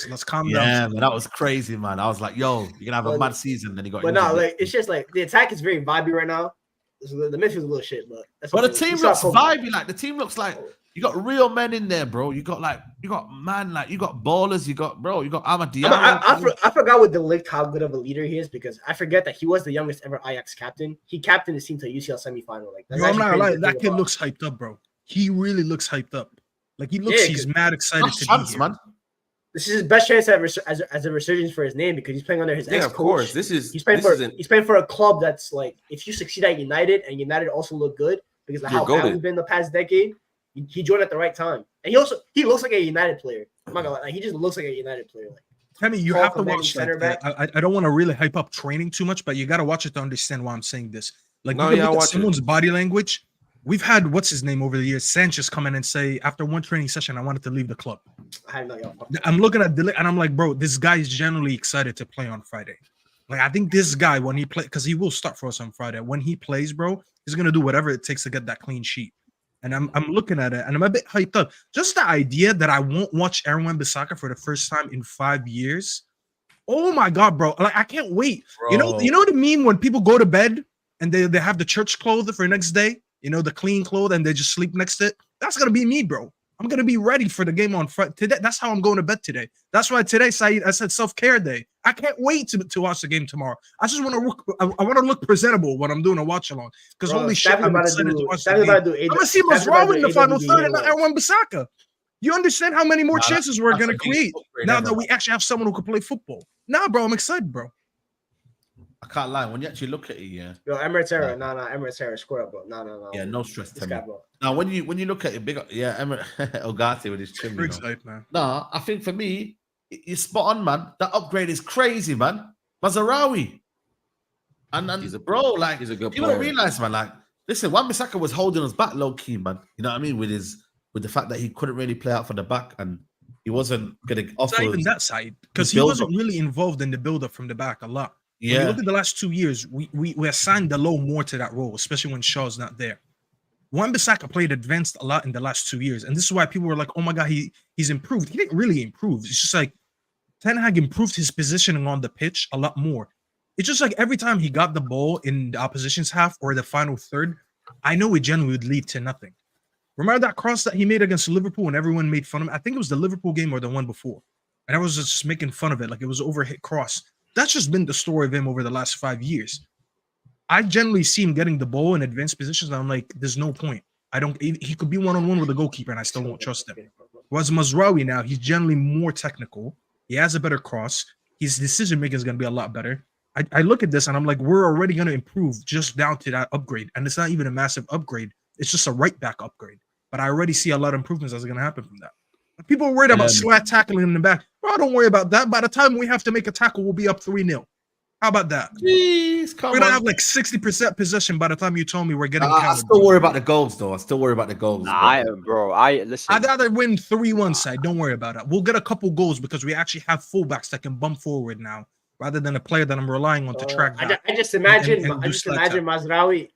Let's calm down. Yeah, man, that was crazy, man. I was like, yo, you're gonna have a mad season. Then he got injured. But no, like it's just like the attack is very vibey right now. The midfield's a little shit, but the team looks vibey. Like the team looks like you got real men in there, bro. You got man, you got ballers. You got Amad Diallo. I forgot with the Ligt how good of a leader he is because I forget that he was the youngest ever Ajax captain. He captained his team to a UCL semifinal. Like I'm not lying. That kid looks hyped up, bro. He really looks hyped up. Like he looks, he's mad excited to be here. Man. This is his best chance as a resurgence for his name because he's playing under his ex-coach. Of course, he's playing for a club that's like if you succeed at United and United also look good because of how bad we've been the past decade. He joined at the right time, and he looks like a United player. I'm not gonna lie, he just looks like a United player. Like, I mean, you have to watch. I don't want to really hype up training too much, but you got to watch it to understand why I'm saying this. Like, look at someone's body language. We've had what's his name over the years, Sanchez, come in and say after one training session, I wanted to leave the club. I'm looking at Ligt and I'm like, bro, this guy is generally excited to play on Friday. Like, I think this guy when he plays, because he will start for us on Friday. When he plays, bro, he's gonna do whatever it takes to get that clean sheet. And I'm looking at it and I'm a bit hyped up. Just the idea that I won't watch Aaron Bissaka for the first time in 5 years. Oh my god, bro! Like I can't wait. Bro. You know what I mean when people go to bed and they have the church clothes for the next day. You know, the clean clothes and they just sleep next to it. That's gonna be me, bro. I'm gonna be ready for the game on Friday. Today, that's how I'm going to bed today. That's why today, Saeed, I said self-care day. I can't wait to watch the game tomorrow. I just want to look. I want to look presentable when I'm doing a watch along. Because holy shit, I'm excited to watch the game. I'm gonna see Mazraoui in the final third and not Aaron Bissaka. You understand how many more chances we're gonna create now that we actually have someone who can play football? Nah, bro, I'm excited, bro. I can't lie. When you actually look at it, Yo, Emirates era. No, Emirates era. Square up, bro. No. Yeah, no stress. Now, when you look at it, big Emirates Ogati with his chin. Man. No, I think for me, you're spot on, man. That upgrade is crazy, man. Mazraoui. And he's a good player. You don't realize, man, like, listen, Wan-Bissaka was holding us back low key, man. You know what I mean? With the fact that he couldn't really play out for the back and he wasn't going to offer. It's not even that side, because he wasn't really involved in the build-up from the back a lot. Yeah. When you look at the last 2 years, we assigned Dalot more to that role, especially when Shaw's not there. Wan-Bissaka played advanced a lot in the last 2 years, and this is why people were like, "Oh my god, he's improved." He didn't really improve. It's just like Ten Hag improved his positioning on the pitch a lot more. It's just like every time he got the ball in the opposition's half or the final third, I know it generally would lead to nothing. Remember that cross that he made against Liverpool and everyone made fun of him? I think it was the Liverpool game or the one before, and I was just making fun of it like it was an overhit cross. That's just been the story of him over the last 5 years. I generally see him getting the ball in advanced positions, and I'm like, there's no point. He could be one-on-one with the goalkeeper, and I still won't trust him. Whereas Mazraoui now, he's generally more technical. He has a better cross. His decision-making is going to be a lot better. I look at this, and I'm like, we're already going to improve just down to that upgrade. And it's not even a massive upgrade. It's just a right-back upgrade. But I already see a lot of improvements that's going to happen from that. People are worried about slat tackling in the back. Bro, don't worry about that. By the time we have to make a tackle, we'll be up 3-0. How about that? Jeez, we're going to have like 60% possession by the time you told me we're getting I still worry about the goals, though. Listen. I'd rather win 3-1 side. Don't worry about it. We'll get a couple goals because we actually have fullbacks that can bump forward now, rather than a player that I'm relying on to track back. I just imagine Mazraoui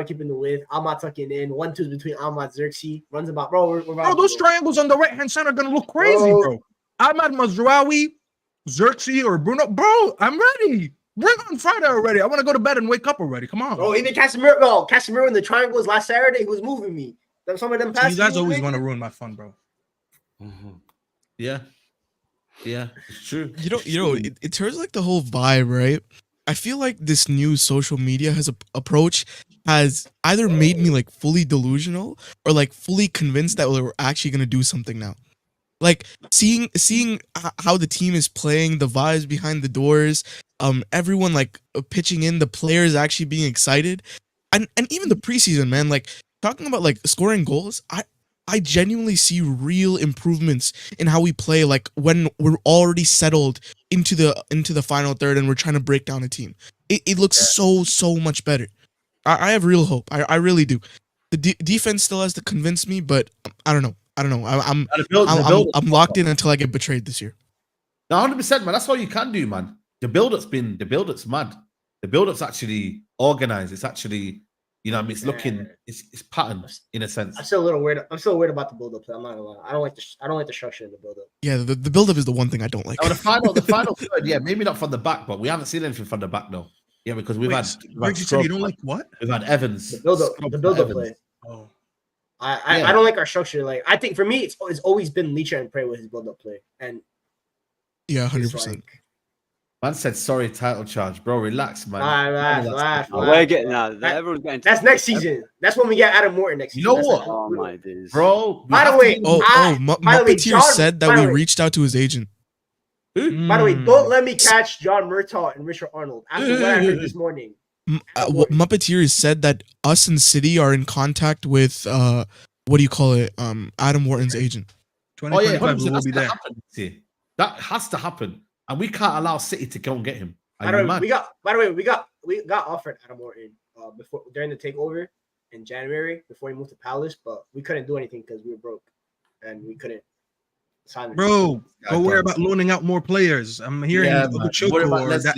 keeping the width, Ahmad tucking in, 1-2 between Ahmad Xerxes, runs about, bro. Those triangles on the right hand side are gonna look crazy, bro. Ahmad, Mazraoui, Xerxes, or Bruno, bro. I'm ready. Bring on Friday already. I want to go to bed and wake up already. Come on, bro. Even Casemiro in the triangles last Saturday, he was moving me. Some of them passes. You guys always want to ruin my fun, bro. Mm-hmm. Yeah, it's true. It turns like the whole vibe, right? I feel like this new social media approach has either made me like fully delusional or like fully convinced that we're actually gonna do something now. Like seeing how the team is playing, the vibes behind the doors, everyone like pitching in, the players actually being excited, and even the preseason, man. Like talking about like scoring goals, I genuinely see real improvements in how we play. Like when we're already settled into the final third and we're trying to break down a team, it looks so much better. I have real hope. I really do. The defense still has to convince me, but I don't know. I'm locked in until I get betrayed this year. No, 100%, man. That's all you can do, man. The build-up's mad. The build-up's actually organized. It's actually, you know, I mean, it's looking, it's patterned in a sense. I'm still a little weird. I'm still weird about the build-up. I'm not gonna lie. I don't like the structure of the build-up. Yeah, the build-up is the one thing I don't like. Oh, the final third, yeah, maybe not from the back, but we haven't seen anything from the back though. Yeah, because we've had you don't like what? We've had Evans. The build-up play. Oh. I don't like our structure. Like I think for me, it's always been Ligt and Prey with his build-up play, and yeah, 100%. Man said sorry, title charge, bro. Relax, man. We're getting that. Everyone's getting. That's next season. That's when we get Adam Morton next season. You know what? Oh my days, bro. By the way, Muppeteer said that we reached out to his agent. By the way, don't let me catch John Murtaugh and Richard Arnold after what I heard this morning. Muppeteer said that us and City are in contact with what do you call it? Adam Wharton's agent. 2025 will be there. That has to happen, and we can't allow City to go and get him. We got offered Adam Wharton before during the takeover in January before he moved to Palace, but we couldn't do anything because we were broke and we couldn't sign him. Bro, go worry about loaning out more players. I'm hearing that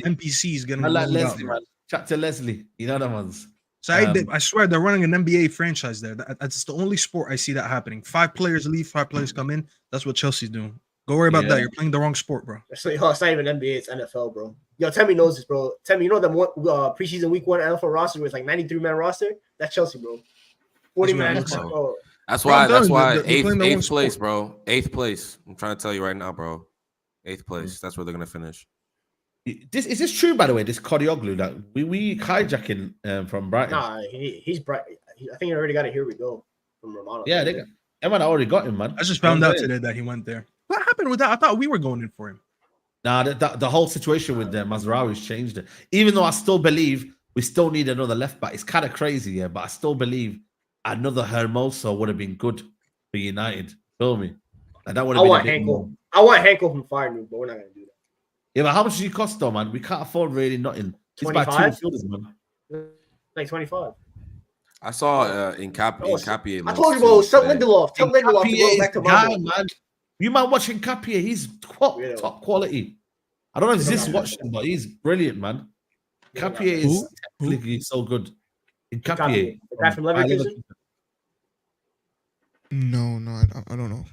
NPC is gonna like Leslie, man. Chat to Leslie, you know the ones. So I swear they're running an NBA franchise there. That's the only sport I see that happening. 5 players leave, 5 players come in. That's what Chelsea's doing. Go worry about that. You're playing the wrong sport, bro. So, it's not even NBA, it's NFL, bro. Yo, Temmie knows this, bro. Temmie, you know the preseason week 1 NFL roster was like 93-man roster? That's Chelsea, bro. 40-man. So. That's why eighth place, bro. 8th place. I'm trying to tell you right now, bro. 8th place. That's where they're gonna finish. Is this true, by the way? This Kodioglu that we hijacking from Brighton? Nah, he's bright. I think he already got it. Here we go from Romano. Yeah, everyone already got him, man. I just found out today that he went there. What happened with that? I thought we were going in for him. Nah, the whole situation with Mazraoui's changed it. Even though I still believe we still need another left back. It's kind of crazy, yeah, but I still believe another Hermoso would have been good for United. Feel me? Like that would have been Hankel. I want Hankel from Feyenoord, but we're not gonna do that. Yeah, but how much does he cost though, man? We can't afford really nothing. 25? 2 midfielders, man. Like 25. I saw Enquiries. I told you, bro. Tell Lindelof to go back to guy, man. You might watch Enquiries. He's top quality. I don't know if this watching, but he's brilliant, man. Enquiries is technically so good. Enquiries. The guy from Leverkusen? No, I don't know.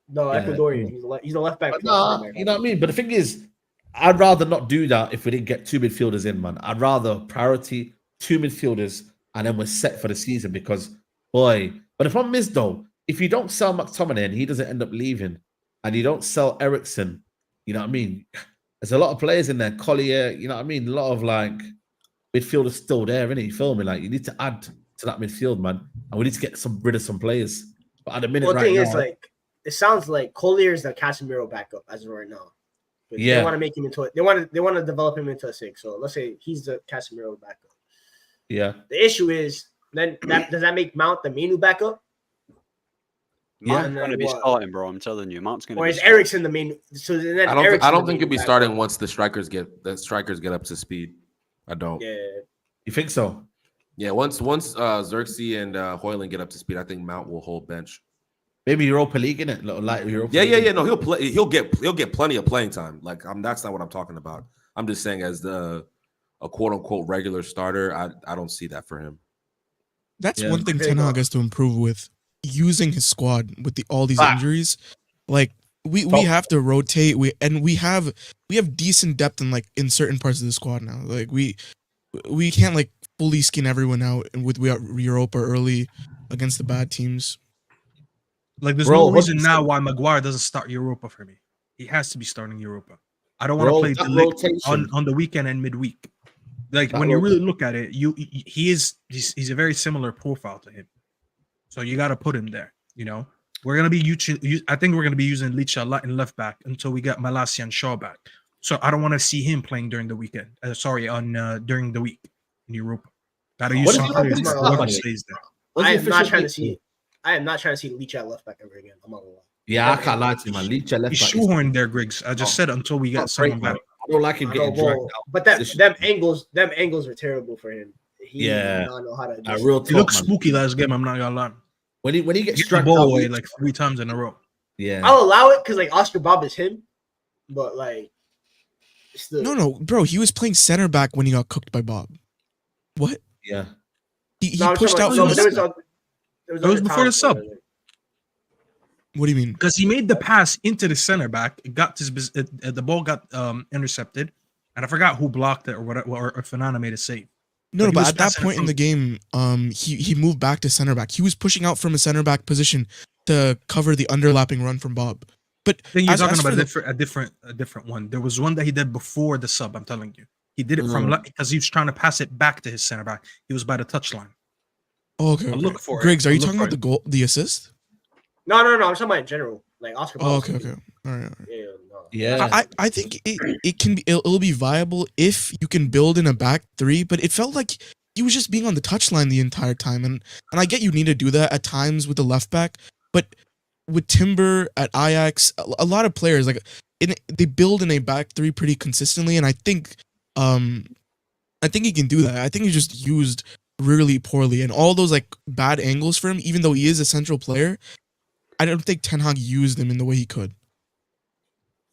No, Ecuadorian. He's a left back. No, you know what I mean? But the thing is, I'd rather not do that if we didn't get 2 midfielders in, man. I'd rather priority 2 midfielders and then we're set for the season because, boy. But the problem is, though, if you don't sell Mctominay and he doesn't end up leaving and you don't sell Eriksen, you know what I mean? There's a lot of players in there. Collier, you know what I mean? A lot of, like, midfielders still there, innit? You feel me? Like, you need to add to that midfield, man. And we need to get rid of some players. But at the minute, the thing is, like, it sounds like Collier is the Casemiro backup as of right now. But they want to make him into they want to develop him into a 6. So let's say he's the Casemiro backup. Yeah. The issue is then does that make Mount the Minu backup? Mount's going to be starting, bro. I'm telling you, Mount's going to. Or is Eriksen the main? So then I don't think he'll be starting once the strikers get up to speed. I don't. Yeah. You think so? Yeah. Once Xerxes and Højlund get up to speed, I think Mount will hold bench. Maybe Europa League, innit? Like Europa League. Yeah. No, he'll play. He'll get plenty of playing time. Like that's not what I'm talking about. I'm just saying as a quote unquote regular starter, I don't see that for him. That's one thing Ten Hag has to improve with using his squad with all these injuries. Like we have to rotate. We have decent depth in certain parts of the squad now. Like we can't like fully skin everyone out with Europa early against the bad teams. Like, there's no reason now why Maguire doesn't start Europa for me. He has to be starting Europa. I don't want to play the Ligt on the weekend and midweek. Like, when you really look at it, he's a very similar profile to him. So you got to put him there, you know? we're gonna be I think we're gonna be using Ligt a lot in left back until we get Malacia and Shaw back. So I don't want to see him playing during the weekend. During the week in Europa. Gotta use some players that whoever stays there. I am not trying to see Ligt at left back ever again. I'm not gonna lie. Yeah, I can't lie to you, man. Ligt at left He's back. shoehorned there, Griggs. I just said until we get someone back. I don't like him getting dragged out. But them angles are terrible for him. He does not know how to. He looks spooky last game. I'm not gonna lie. When he gets the ball away like 3 times in a row. Yeah, I'll allow it because like Oscar Bob is him, but like. Still. No, bro. He was playing center back when he got cooked by Bob. What? Yeah. He pushed out. It was before the sub. What do you mean? Because he made the pass into the center back. It got the ball got intercepted, and I forgot who blocked it or whatever, or Fanana made a save. No, but at that point in the game, he moved back to center back. He was pushing out from a center back position to cover the underlapping run from Bob. But I think you're talking about a different one. There was one that he did before the sub. I'm telling you, he did it from because he was trying to pass it back to his center back. He was by the touchline. Oh, okay. Look for Griggs, are you talking about the goal, the assist? No. I'm talking about in general, like Oscar. Oh, okay. All right. Yeah. I think it'll be viable if you can build in a back three, but it felt like he was just being on the touchline the entire time, and I get you need to do that at times with the left back, but with Timber at Ajax, a lot of players they build in a back three pretty consistently, and I think he can do that. I think he's just used really poorly, and all those like bad angles for him, even though he is a central player, I don't think Ten Hag used him in the way he could.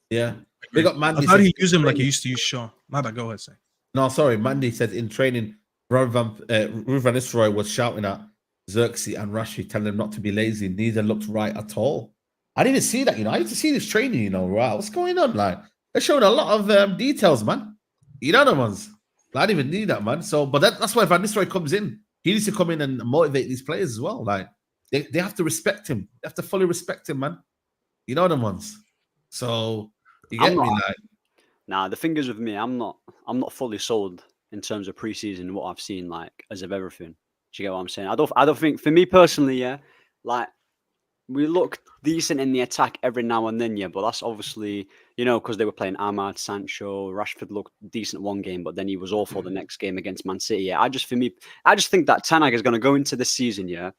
Yeah, we got Mandy. I thought he used him like he used to use Shaw. My bad. Go ahead, say. No, sorry. Mandy said in training, Ruud van Nistelrooy was shouting at Xerxes and Rashi, telling them not to be lazy. Neither looked right at all. I didn't see that, I need to see this training, right? What's going on? Like, they're showing a lot of details, man. The ones. I didn't even need that, man. So, but that's why Van Nistelrooy comes in. He needs to come in and motivate these players as well. Like, they have to respect him. They have to fully respect him, man. Them ones. So, you get me? Like, nah, the thing is with me, I'm not fully sold in terms of preseason, what I've seen, like, as of everything. Do you get what I'm saying? I don't think, for me personally, yeah, like, we look decent in the attack every now and then, yeah, but that's obviously, because they were playing Ahmad, Sancho, Rashford looked decent one game, but then he was awful the next game against Man City. Yeah, I just think that Ten Hag is going to go into this season, yeah,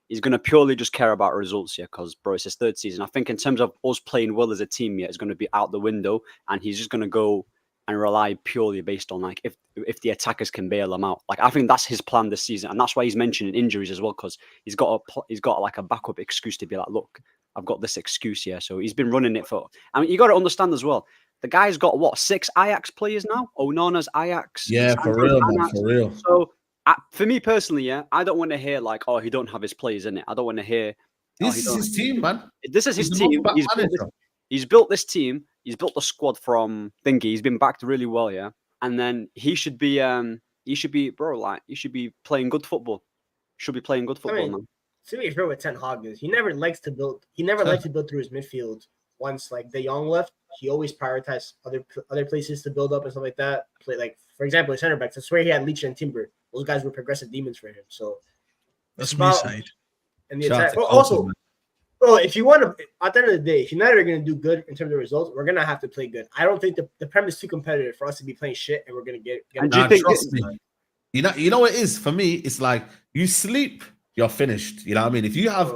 he's going to purely just care about results, yeah, because, bro, it's his third season. I think in terms of us playing well as a team, yeah, it's going to be out the window, and he's just going to go and rely purely based on like if the attackers can bail him out. Like I think that's his plan this season, and that's why he's mentioning injuries as well, because he's got like a backup excuse to be like, look, I've got this excuse here. So he's been running it for. I mean, you got to understand as well. The guy's got what 6 Ajax players now. Onana's Ajax. Yeah, for real, man, for real. So for me personally, yeah, I don't want to hear like, oh, he don't have his players in it. I don't want to hear. This is his team, man. This is his team. He's built this team. He's built the squad from thingy. He's been backed really well, yeah. And then he should be bro, like he should be playing good football. Should be playing good football, man. To be fair with Ten Hag is he never likes to build. He never liked to build through his midfield. Once like De Jong left, he always prioritized other places to build up and stuff like that. Play like for example, his center backs. I swear he had Ligt and Timber. Those guys were progressive demons for him. So that's my side. And the attack. Also. Well, if you want to, at the end of the day, if United are going to do good in terms of results, we're going to have to play good. I don't think the Prem is too competitive for us to be playing shit, and we're going to get. And do you think trust me? You know what it is for me. It's like you sleep, you're finished. You know what I mean? If you have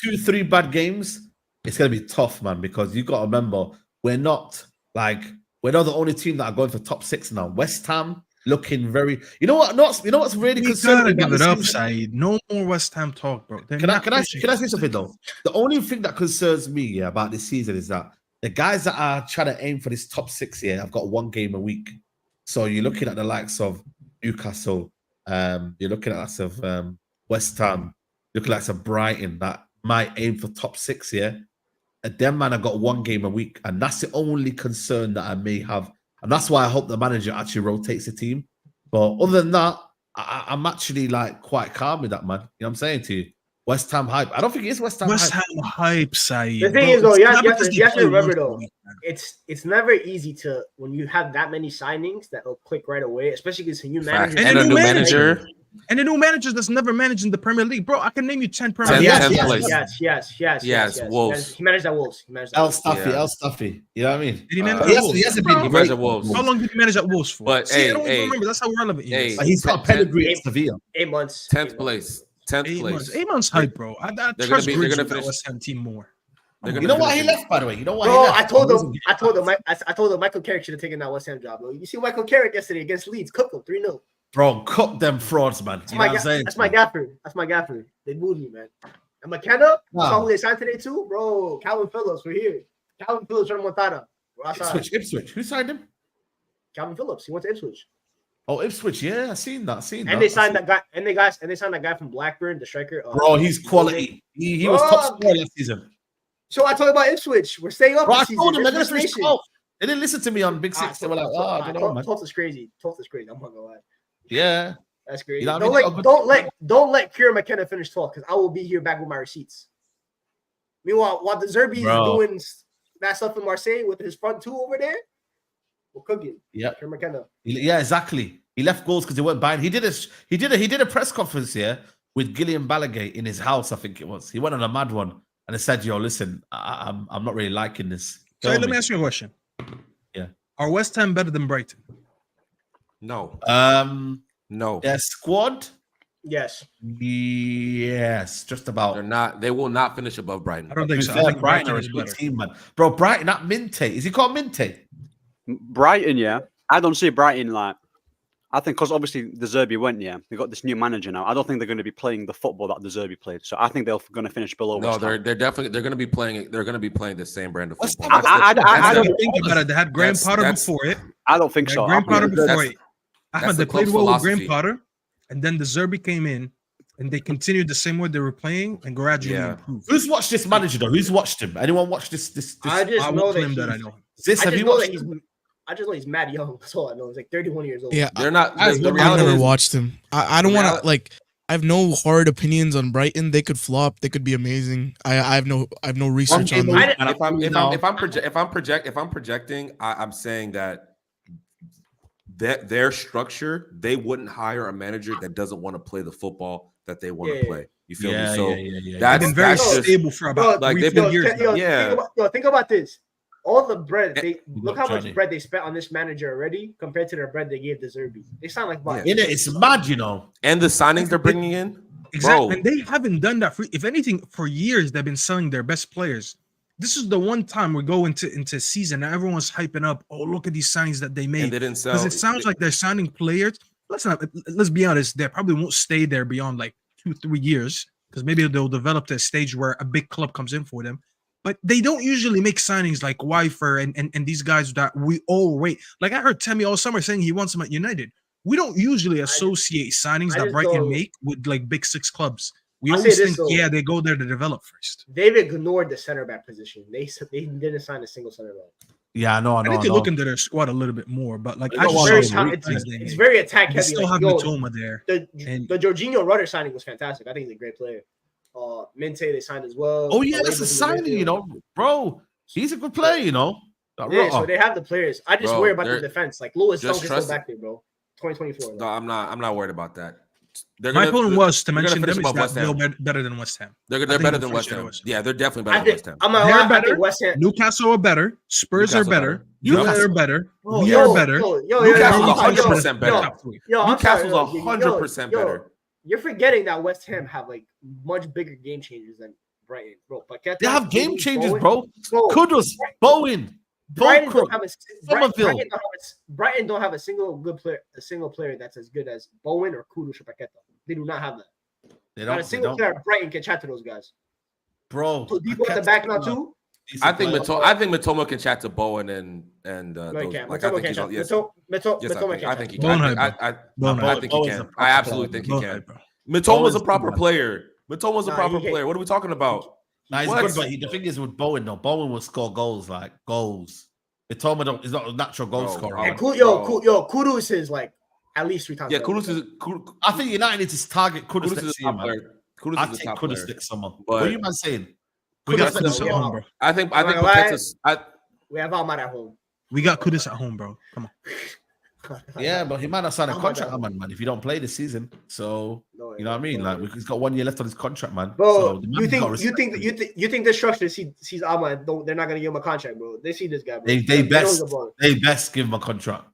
2-3 bad games, it's going to be tough, man. Because you got to remember, we're not the only team that are going for top 6 now. West Ham. Looking very, what's really concerning? Give it up, Saeed. No more West Ham talk, bro. Can I say something though? The only thing that concerns me about this season is that the guys that are trying to aim for this top 6 here have got 1 game a week. So you're looking at the likes of Newcastle, you're looking at the likes of West Ham, looking at the likes of Brighton that might aim for top 6 here. And them man have got 1 game a week, and that's the only concern that I may have. And that's why I hope the manager actually rotates the team. But other than that, I'm actually like quite calm with that, man. You know what I'm saying to you? West Ham hype. I don't think it is West Ham hype, Saeed. The thing is, though, you have to remember, though, it's never easy to, when you have that many signings that will click right away, especially because a new manager. And a new manager. And the new managers that's never managed in the Premier League, bro. I can name you 10 Premier League. Yes. Wolves. He managed at Wolves. El Stuffy. You know what I he Did he manage he at Wolves? hasn't been great. How long did he manage at Wolves for? But See, I don't even remember. That's how relevant he is. But he's got pedigree at Sevilla. 8 months. 10th place. 10th place. 8 months hype, bro. I trust Bridge with that West Ham team more. You know why he left, by the way? You know why? Bro, I told him Michael Carrick should have taken that West Ham job, bro. You see Michael Carrick yesterday against Leeds, cook him 3-0. Bro, cook them frauds, man. You know what I'm saying? That's my gaffer. They moved me, man. And McKenna, saw who they signed today too, bro. Calvin Phillips, we're here. Calvin Phillips from Montana. Ipswich. Who signed him? Calvin Phillips. He went to Ipswich. Oh, Ipswich. Yeah, I seen that. And they signed that guy. And they signed that guy from Blackburn, the striker. Bro, he's quality. He was top scorer last season. So I told you about Ipswich. We're staying up. Bro, this I told season. them they're going to finish 12th. They didn't listen to me on Big Six. They were like, I don't know, man. 12th is crazy. 12th is crazy. I'm not gonna lie. Yeah. That's crazy. You know don't let Kieran McKenna finish 12th because I will be here back with my receipts. Meanwhile, while the Zerbi is doing that stuff in Marseille with his front two over there, we're cooking. Yeah. Kieran McKenna. Yeah, exactly. He left goals because they weren't buying. He did a press conference here with Gillian Balaguer in his house, I think it was. He went on a mad one and he said, "Yo, listen, I'm not really liking this." So let me ask you a question. Yeah. Are West Ham better than Brighton? No. No. Their squad? Yes. Yes, just about. They're not. They will not finish above Brighton. I don't think so. I think Brighton is a good team, man. Bro, Brighton, not Minte. Is he called Minte? Brighton, yeah. I don't see Brighton like. I think because obviously the Zerbi went, yeah. They got this new manager now. I don't think they're going to be playing the football that the Zerbi played. So I think they're going to finish below. No, they're definitely going to be playing. They're going to be playing the same brand of football. I don't think about it. They had Graham Potter before it. I don't think so. Graham Potter before it. Ahmed, they played well with Graham Potter, and then the Zerbi came in, and they continued the same way they were playing, and gradually improved. Who's watched this manager though? Who's watched him? Anyone watched this? I just know that I know him. I just know he's mad young. That's all I know. He's like 31 years old. Yeah, they're not. I've never watched him. I don't want to like. I have no hard opinions on Brighton. They could flop. They could be amazing. I have no research on them. If I'm projecting, I'm saying that their structure, they wouldn't hire a manager that doesn't want to play the football that they want to play. You feel me? So that's been very stable for about like they've been years. Think about this. All the bread look how much bread they spent on this manager already compared to their bread they gave the Zerbi. They sound like it's mad, you know. And the signings they're bringing in, exactly. Bro. And they haven't done that for, if anything, for years. They've been selling their best players. This is the one time we go into season and everyone's hyping up. Oh, look at these signings that they made. And they didn't sell. Because it sounds like they're signing players. Let's be honest. They probably won't stay there beyond like 2-3 years because maybe they'll develop to a stage where a big club comes in for them. But they don't usually make signings like Weifer and these guys that we all rate. Like I heard Tammy all summer saying he wants them at United. We don't usually associate signings that Brighton make with like big six clubs. We always think, they go there to develop first. They've ignored the center back position. They didn't sign a single center back. Yeah, I know. I need to look into their squad a little bit more, but like it's very attack heavy. They still have Mitoma there. The Jorginho Rudder signing was fantastic. I think he's a great player. Minte they signed as well. Oh yeah, that's a signing, you know, bro. He's a good player, you know. Yeah, so they have the players. I just worry about the defense. Like Lewis Dunk is still back there, bro. 2024. No, I'm not worried about that. My point was to mention them is that they're better than West Ham. They're better than West Ham. Yeah, they're definitely better than West Ham. They're better. West Ham. Newcastle are better. Spurs are better. Villa are better. We are better. Newcastle's 100% better. Newcastle's 100% better. You're forgetting that West Ham have like much bigger game changers than Brighton, bro. Paqueta, they have game changers, bro. Kudus, Bowen, Brighton don't have a single good player, that's as good as Bowen or Kudus or Paqueta. They do not have that. Not a single player Brighton can chat to those guys, bro. So Debo at the back now too. I think Mitoma can chat to Bowen and I think he can. I think he can. I absolutely think he can. Mitoma's a proper player. What are we talking about? He's good, but the thing is with Bowen, though, Bowen will score goals. Mitoma is not a natural goal scorer. And Kudus is like at least 3 times. Yeah, Kudus is. I think United need to target Kudus. Kudus is a top player. I think Kudus next summer. What are you man saying? We got Kudus at home, bro. I think Paqueta's. We have Ahmad at home. We got Kudus at home, bro. Come on. Yeah, but he might not sign a Oh my contract, God. man. If you don't play this season, so No, you know what I mean. Like he's got 1 year left on his contract, man. Bro, so the you man's gotta think respect him. you think the structure sees Ahmad? They're not gonna give him a contract, bro. They see this guy, bro. They know he's a baller. best give him a contract.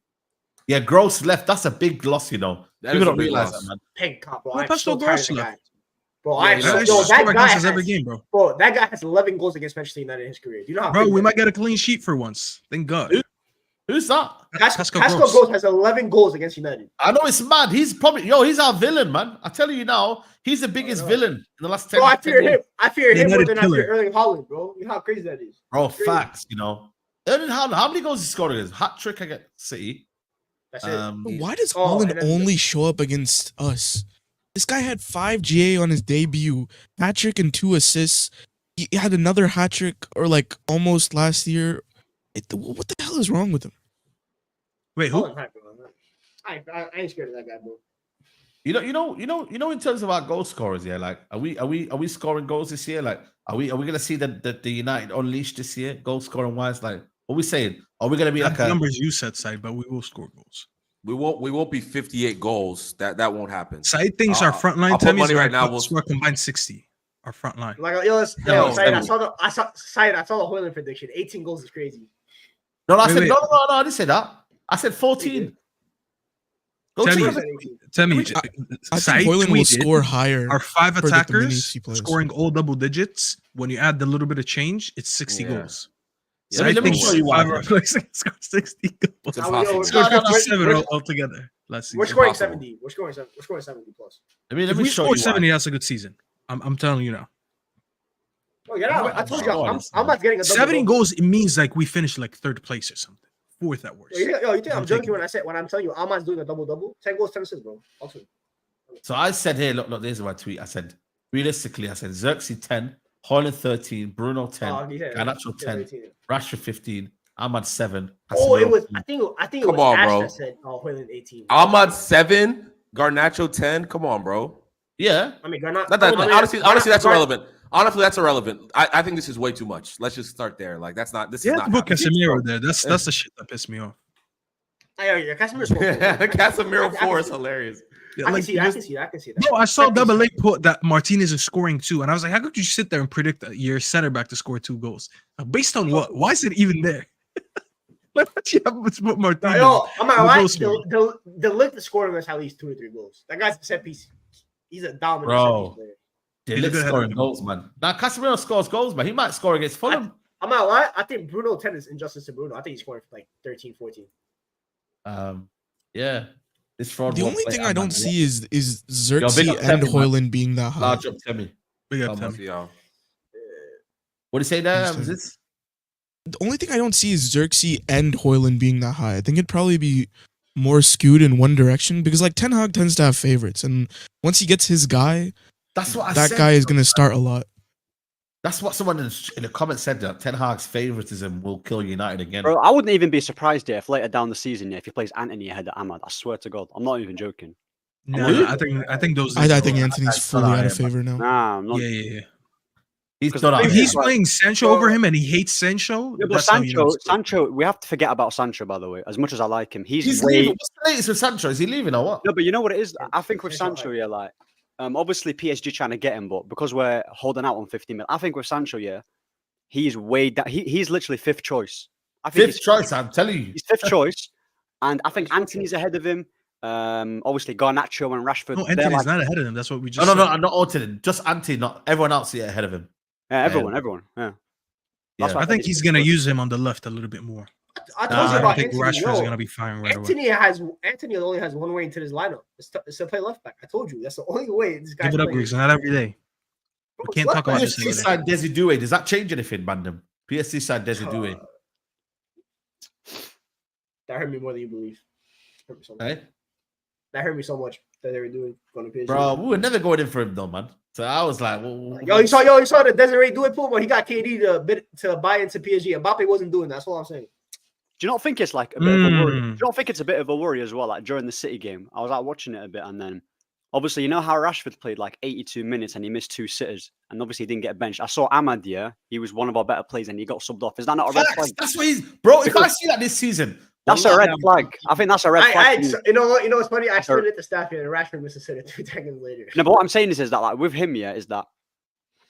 Yeah, Gross left. That's a big loss, you know. That People is a don't big realize loss. that, man. Peg cop, bro. Well, I'm Pascal so tired of Gross the left. guy. Bro, Yeah, I'm he so, left. yo, that Score guy against us every has, game, bro. bro, that guy has 11 goals against Manchester United in his career. Do you know how? Bro, crazy we that might is? get a clean sheet for once. Thank God. Who's that? Pascal Gross has 11 goals against United. I know it's mad. He's probably he's our villain, man. I tell you now, he's the biggest villain in the last 10 Bro, I fear 10 years. him. I fear him more United than I killer. fear Erling Haaland, bro. You know how crazy that is. Bro, Crazy. facts, you know. Erling Haaland, how many goals he scored against? Hat trick against City. That's it. Why does Oh, Holland and then- only show up against us? This guy had 5 GA on his debut, hat trick and 2 assists. He had another hat trick or like almost last year. What the hell is wrong with him? Wait, who? Haaland hype, bro. I ain't scared of that guy, bro. You know, in terms of our goal scorers, yeah, like are we scoring goals this year? Like, are we gonna see the United unleashed this year, goal scoring wise? Like, what are we saying? Are we gonna be Not like the a numbers you said, Said, but we will score goals. We won't be 58 goals. That won't happen. Said thinks our front line. I'll put money right now. We'll score combined 60. Our front line. Like, yo, No, Said, I no. saw the Hoyland prediction. 18 goals is crazy. no? I Wait, said wait. no. I didn't say that. I said 14. Go Tell to me, it. tell me, I Said think Hoyland will tweeted score higher. our 5 for the minutes attackers he plays. scoring all double digits. When you add the little bit of change, it's 60 Yeah. goals. Yeah, So let me show you why. 5 of our players score 60 goals. It's Now we impossible. go- Scored no, no, 57 we're- altogether last We're season. scoring Impossible. 70. We're scoring 70 plus. Let If me we show score you 70, why. that's a good season. I'm telling you now. Oh, yeah, I told you, I'm not getting a double 70 double. goals, it means like we finished like 3rd place or something. 4th at worst. Yo, you think I'm I'm joking taking when I'm telling you Ahmad's doing a double? 10 goals, 10 assists, bro. Also, So I said here, look, there's my tweet. I said realistically, I said Xerxes 10, Hoyland 13, Bruno 10, Garnacho 10, Rashford 15, Ahmad 7. Oh, it Casemiro was. 2. I think it Come was on, Ash bro. that said, "Oh, Hoyland 18." Ahmad 7, Garnacho 10. Come on, bro. Yeah. I mean, Garnacho. Not that, honestly, that's Gar- irrelevant. Honestly, that's irrelevant. I think this is way too much. Let's just start there. Like that's not. This You is have to not. put happening. Casemiro there. That's the shit that pissed me off. Yeah, Casemiro's scored. Casemiro I 4 is can see- hilarious. Yeah, I can like, see that. I can see that. I can see that. Bro, I saw Double A put that Martinez is scoring 2, and I was like, how could you sit there and predict your center back to score 2 goals? Based on what? Why is it even there? Like, what you have with Martinez? Yo, I'm not the lying. goal scorer. The Ligt is scoring us at least 2 or 3 goals. That guy's a set piece. He's a dominant Bro. set piece player. They He's a look good scoring header. goals, man. Now Casemiro scores goals, man. He might score against Fulham. I'm not lying. I think Bruno 10 is injustice to Bruno. I think he's scoring like 13, 14. Yeah. This fraud. The won't only play thing Ahmad. I don't see is big Xerxes up and Temi, man. Hoyland being that high. Large up Temi. Big up, Come on. Tim. Yo. What do you say there? Understood. This? The only thing I don't see is Xerxes and Hoyland being that high. I think it'd probably be more skewed in one direction because like Ten Hag tends to have favorites, and once he gets his guy, That's what I that said. guy is gonna start a lot. That's what someone in the comments said, that Ten Hag's favoritism will kill United again. Bro, I wouldn't even be surprised if later down the season, if he plays Anthony ahead of Ahmad. I swear to God, I'm not even joking. No, I think those. I think Anthony's That's fully not out of him. favor now. Nah, I'm not. Yeah. He's 'Cause done if If out he's here. playing Sancho over him and he hates Sancho, Yeah, but that's how you know Sancho, we have to forget about Sancho, by the way. As much as I like him, He's way. leaving. What's the latest with Sancho? Is he leaving or what? No, but you know what it is? I think with Sancho Sancho, hype. yeah, like, obviously PSG trying to get him, but because we're holding out on 50 mil, I think with Sancho, yeah, he's way down. He's literally 5th choice. I think Fifth choice, I'm telling you. he's 5th choice, and I think Anthony's ahead of him. Obviously Garnacho and Rashford. No, they're Anthony's like, not ahead of him. That's what we just. No, said. I'm not altering. Just Ante, not everyone else here ahead of him. everyone. Yeah. That's Yeah. why I think he's he's gonna 5th. use him on the left a little bit more. I told Nah, you I don't about think Anthony. Rashford's Yo, gonna be firing right away. Anthony only has one way into this lineup. It's to play left back. I told you that's the only way this guy's Give it up, playing. Greeks. Not every day. Bro, We can't it's talk left about back. this PSG every day. side Desi Doué. Does that change anything, Bandem? PSG side Desi Doué. That hurt me more than you believe. Hurt me so much. Hey? That hurt me so much that they were doing going to PSG. Bro, we were never going in for him though, man. So I was like, well, You saw the Desiree Doué pull, but he got KD to buy into PSG. Mbappe wasn't doing that. That's all I'm saying. Do you not think it's like a bit of a worry? Do you not think it's a bit of a worry as well? Like during the City game, I was like watching it a bit, and then obviously you know how Rashford played like 82 minutes and he missed 2 sitters, and obviously he didn't get benched. I saw Ahmad, yeah, he was one of our better players, and he got subbed off. Is that not a red facts. flag? That's what he's, bro. If I Because- see that this season, That's a red flag. I think that's a red flag. You know what? You know what's funny? I started at the staff here, and Rashford missed a sitter 2 seconds later. No, but what I'm saying is that like with him, yeah, is that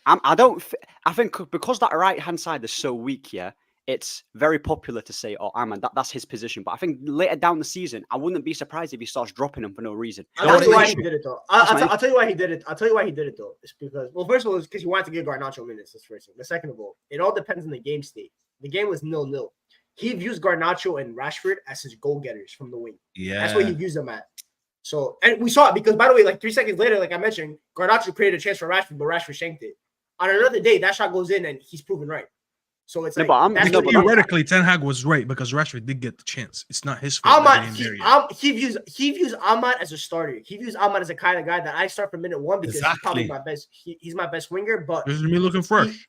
I think because that right hand side is so weak, yeah, it's very popular to say, "Oh, Arman, that's his position." But I think later down the season, I wouldn't be surprised if he starts dropping him for no reason. I'll tell you why he did it though. I'll tell you why he did it. I'll tell you why he did it though. It's because, well, first of all, it's because he wanted to give Garnacho minutes. That's first thing. The second of all, it all depends on the game state. The game was 0-0. He views Garnacho and Rashford as his goal getters from the wing. Yeah, that's what he views them at. So, and we saw it because, by the way, like 3 seconds later, like I mentioned, Garnacho created a chance for Rashford, but Rashford shanked it. On another day, that shot goes in, and he's proven right. So it's theoretically, Ten Hag was right because Rashford did get the chance. It's not his fault. He views Ahmad as a starter. He views Ahmad as a kind of guy that I start from minute 1 because he's probably my best. He's my best winger, but this is me looking fresh.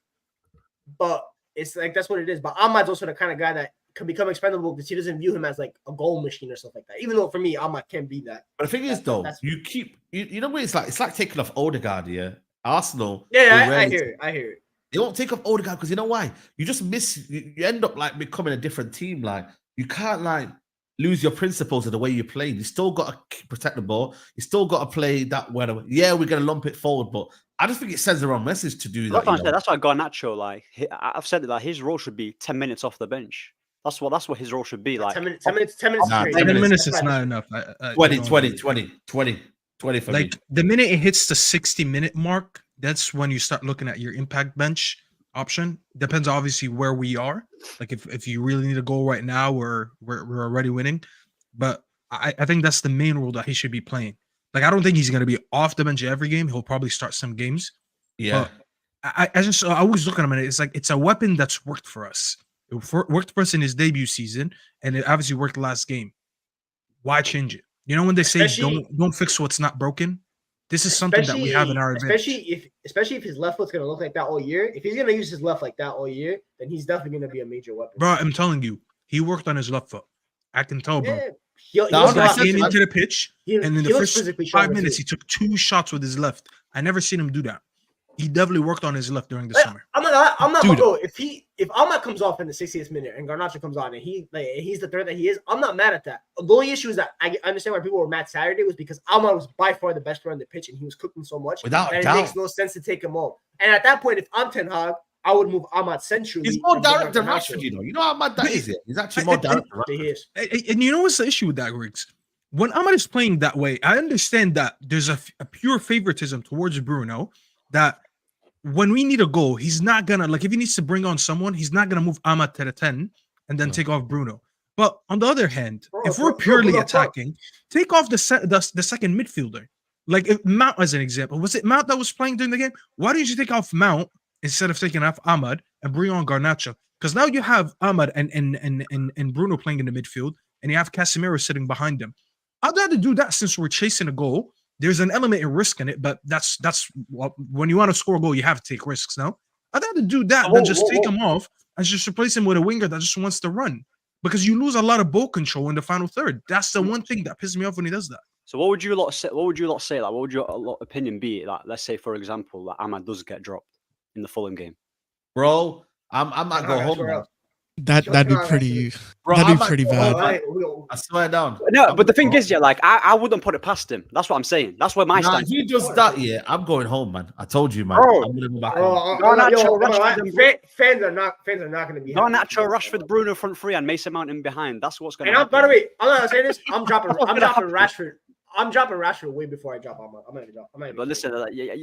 But it's like that's what it is. But Ahmad's also the kind of guy that can become expendable because he doesn't view him as like a goal machine or stuff like that. Even though for me, Ahmad can't be that. But the thing is, though, you know what it's like taking off Odegaard, yeah. Arsenal. Yeah, I hear it. They won't take off Odegaard because you know why? You just miss. You end up like becoming a different team. Like you can't like lose your principles of the way you play. You still got to protect the ball. You still got to play that. Whether we're gonna lump it forward, but I just think it sends the wrong message to do that. That's why Garnacho, like I've said that his role should be 10 minutes off the bench. That's what his role should be like. 10 minutes. 10 minutes. 10 minutes is not enough. 20 for like me. The minute it hits the 60-minute mark, that's when you start looking at your impact bench option. Depends obviously where we are. Like if you really need a goal right now, we're already winning. But I think that's the main role that he should be playing. Like I don't think he's going to be off the bench every game. He'll probably start some games. Yeah. But I always look at him and it's like it's a weapon that's worked for us. It worked for us in his debut season, and it obviously worked last game. Why change it? You know when they say don't fix what's not broken? This is something that we have in our advantage. Especially if his left foot's gonna look like that all year. If he's gonna use his left like that all year, then he's definitely gonna be a major weapon. Bro, I'm telling you, he worked on his left foot. I can tell, bro. He came into the pitch, and in the first 5 minutes, he took 2 shots with his left. I never seen him do that. He definitely worked on his left during the summer. I'm not gonna go. If Ahmad comes off in the 60th minute and Garnacho comes on and he's the threat that he is, I'm not mad at that. The only issue is that I understand why people were mad Saturday was because Ahmad was by far the best player on the pitch and he was cooking so much without that doubt. It makes no sense to take him off. And at that point, if I'm Ten Hag, I would move Ahmad centrally. He's more direct than Rashford, you know. You know how mad that is. He's actually more direct than Rashford. And you know what's the issue with that, Riggs? When Ahmad is playing that way, I understand that there's a pure favoritism towards Bruno that when we need a goal, he's not gonna like if he needs to bring on someone, he's not gonna move Ahmad to the 10 and then take off Bruno. But on the other hand, if we're purely attacking, take off the second midfielder. Like if Mount as an example, was it Mount that was playing during the game? Why didn't you take off Mount instead of taking off Ahmad and bring on Garnacho? Because now you have Ahmad and Bruno playing in the midfield, and you have Casemiro sitting behind them. I'd rather do that since we're chasing a goal. There's an element of risk in it, but that's when you want to score a goal, you have to take risks. Now, I'd rather do that than just take him off and just replace him with a winger that just wants to run, because you lose a lot of ball control in the final third. That's the one thing that pisses me off when he does that. So what would you lot say? What would your opinion be? Like, let's say for example, that Ahmad does get dropped in the Fulham game, bro. I might go home now. That'd be pretty. Bro, that'd be pretty bad. I swear down. No, but the thing is, yeah, like I wouldn't put it past him. That's what I'm saying. That's where my stand. He does that, yeah. I'm going home, man. I told you, man. Bro, I'm gonna go back home. Fans are not going to be. Garnacho, Rashford, Bruno front three, and Mason Mount in behind. That's what's going to happen. By the way, I'm not saying this. I'm dropping Rashford. I'm dropping Rashford way before I drop Ahmad. But listen,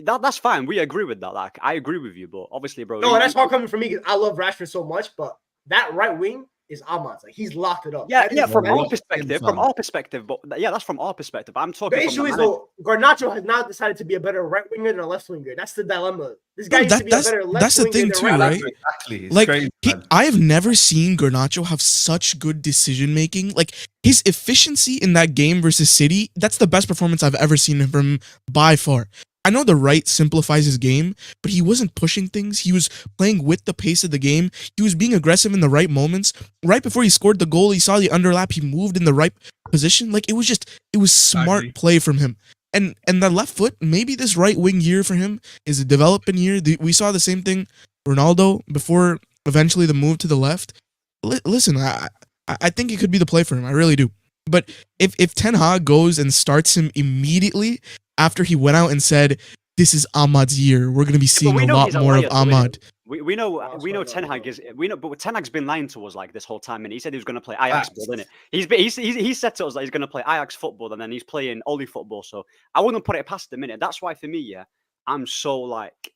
that's fine. We agree with that. Like, I agree with you, but obviously, bro. No, that's all coming from me because I love Rashford so much, but that right wing is Ahmad's. Like he's locked it up. Yeah, from our perspective, but yeah, that's from our perspective. I'm talking. The issue is though, Garnacho has now decided to be a better right winger than a left winger. That's the dilemma. This guy used to be a better left winger. That's the thing too, right? Exactly. Like I have never seen Garnacho have such good decision making. Like his efficiency in that game versus City, that's the best performance I've ever seen from him by far. I know the right simplifies his game, but he wasn't pushing things. He was playing with the pace of the game. He was being aggressive in the right moments. Right before he scored the goal, he saw the underlap. He moved in the right position. Like it was smart play from him. And the left foot, maybe this right wing year for him is a development year. We saw the same thing Ronaldo before eventually the move to the left. Listen, I think it could be the play for him. I really do. But if Ten Hag goes and starts him immediately after he went out and said, "This is Ahmad's year. We're going to be seeing a lot more of Ahmad." We know Ten Hag is but Ten Hag's been lying to us like this whole time, and he said he was going to play Ajax football, didn't it? He said to us that he's going to play Ajax football, and then he's playing Oli football. So I wouldn't put it past the minute. That's why for me, yeah, I'm so like,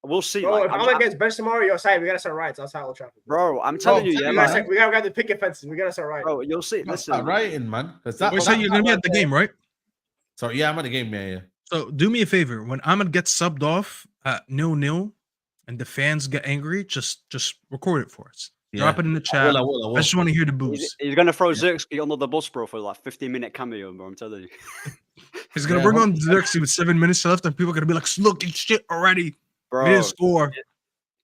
we'll see. Bro, like, if Ahmad gets benched tomorrow, you're side. We gotta start riots outside Old Trafford. Bro, I'm telling you, yeah, man. We gotta grab the picket fences. We gotta start rioting. Bro, you'll see. Listen, writing, man. We're saying you're gonna be at the game, right? So yeah, I'm at the game. Yeah. So do me a favor. When Ahmad gets subbed off at 0-0 and the fans get angry, just record it for us. Yeah. Drop it in the chat. I will. I just want to hear the boos. he's gonna throw Xerxes under the bus, bro, for like 15-minute cameo, bro. I'm telling you. He's gonna bring on Xerxes with 7 minutes left, and people are gonna be like, "Look, it's shit already. Bro, we didn't score."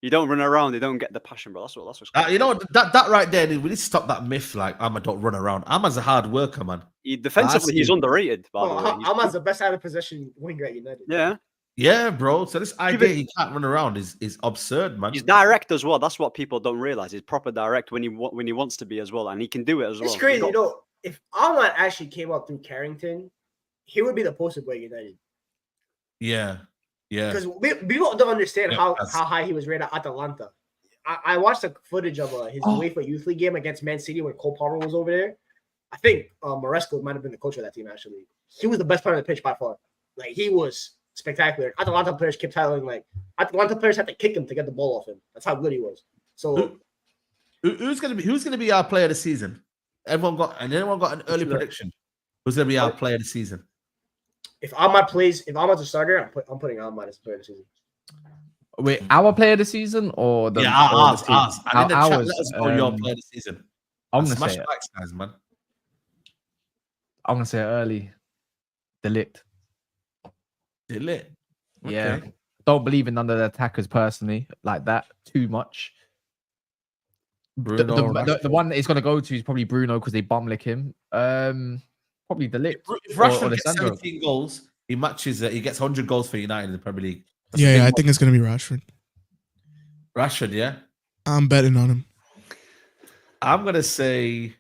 You don't run around. They don't get the passion, bro. That's what's you know that right there. We need to stop that myth. Like Ahmad don't run around. Ahmad's a hard worker, man. Defensively, he's underrated. By the way, Ahmad's the best out of possession winger at United. Yeah, bro. So this idea he can't run around is absurd, man. He's direct as well. That's what people don't realize. He's proper direct when he wants to be as well, and he can do it as well. It's crazy, if Ahmad actually came up through Carrington, he would be the poster boy at United. Yeah. Because people don't understand how high he was rated at Atalanta. I watched the footage of his UEFA Youth League game against Man City when Cole Palmer was over there. I think Maresco might have been the coach of that team, actually. He was the best player on the pitch by far. Like, he was spectacular. Atalanta players kept titling, like, Atalanta players had to kick him to get the ball off him. That's how good he was. So who's gonna be our player of the season? Anyone got an early prediction? Who's gonna be our player of the season? If Ahmad's a starter, I'm putting Ahmad as player of the season. Wait, our player of the season or the ours? Ours. Let us know your player of the season. I'm gonna say guys, man. I'm gonna say early. Ligt. Okay. Yeah. Don't believe in none of the attackers personally like that too much. Bruno, the one that he's gonna go to is probably Bruno because they bum lick him. Probably Ligt. If Rashford gets 17 goals, he matches. He gets 100 goals for United in the Premier League. I think it's gonna be Rashford. Rashford, yeah. I'm betting on him. I'm gonna say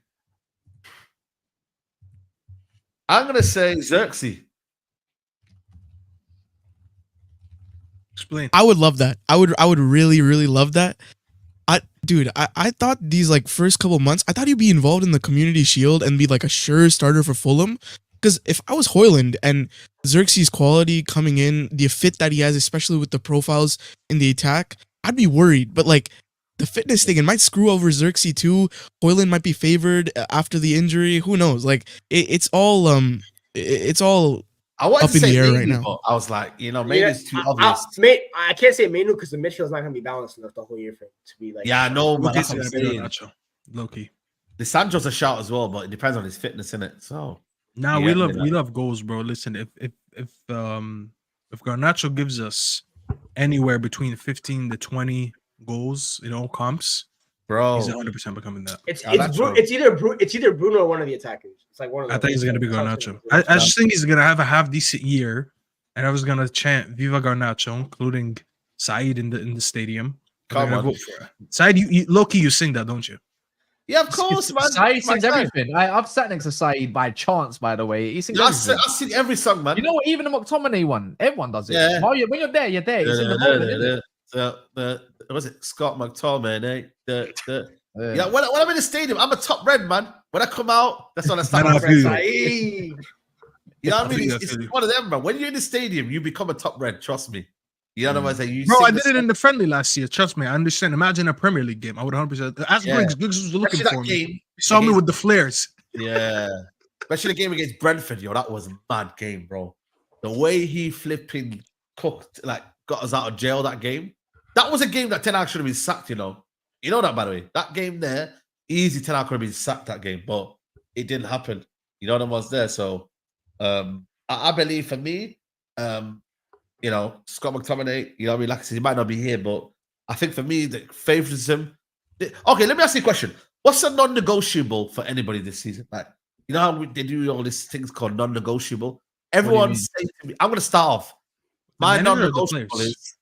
Xerxes. Explain. I would love that. I would really, really love that. I thought these like first couple months, I thought he'd be involved in the Community Shield and be like a sure starter for Fulham. Because if I was Højlund and Xerxes' quality coming in, the fit that he has, especially with the profiles in the attack, I'd be worried. But like the fitness thing, it might screw over Xerxes too. Højlund might be favored after the injury. Who knows? Like it's all I wanted up to in say the air Mainu, right now. but I was like, maybe it's too obvious. I can't say Mainu because the midfield's not going to be balanced enough the whole year for it to be like. Yeah, I know, but that's Low-key, what I'm saying. Low-key. The Sancho's a shout as well, but it depends on his fitness, innit? So Now we love goals, bro. Listen, if Garnacho gives us anywhere between 15 to 20 goals in all comps, bro, he's 100% becoming that. It's either Bruno or one of the attackers. It's like one of them. I think he's gonna be Garnacho. I just think he's gonna have a half decent year, and I was gonna chant "Viva Garnacho," including Saeed in the stadium. Come on, Saeed, you low-key, you sing that, don't you? Yeah, of course, man. Saeed sings everything. I've sat next to Saeed by chance, by the way. He sings everything. I sing every song, man. You know what? Even the Mctominay one, everyone does it. Yeah. When you're there, you're there. It's in the moment. Was it Scott McTominay? Yeah, when I'm in the stadium, I'm a top red, man. When I come out, that's when I start. You know what I mean? It's one of them, man. When you're in the stadium, you become a top red. Trust me. You know what I'm saying? Bro, I did it in the friendly last year. Trust me, I understand. Imagine a Premier League game. I would 100%. Ask Griggs. Griggs was looking for me. He saw me with the flares. Yeah. Especially the game against Brentford, that was a mad game, bro. The way he flipping cooked, like, got us out of jail that game. That was a game that Ten Hag should have been sacked, You know that, by the way. That game there, easy Ten Hag could have been sacked that game, but it didn't happen. What was there. So I believe for me, Scott McTominay, like I said, he might not be here, but I think for me, the favoritism. Okay, let me ask you a question. What's a non-negotiable for anybody this season? Like, how they do all these things called non-negotiable? Everyone say to me, I'm going to start off. My non-negotiable is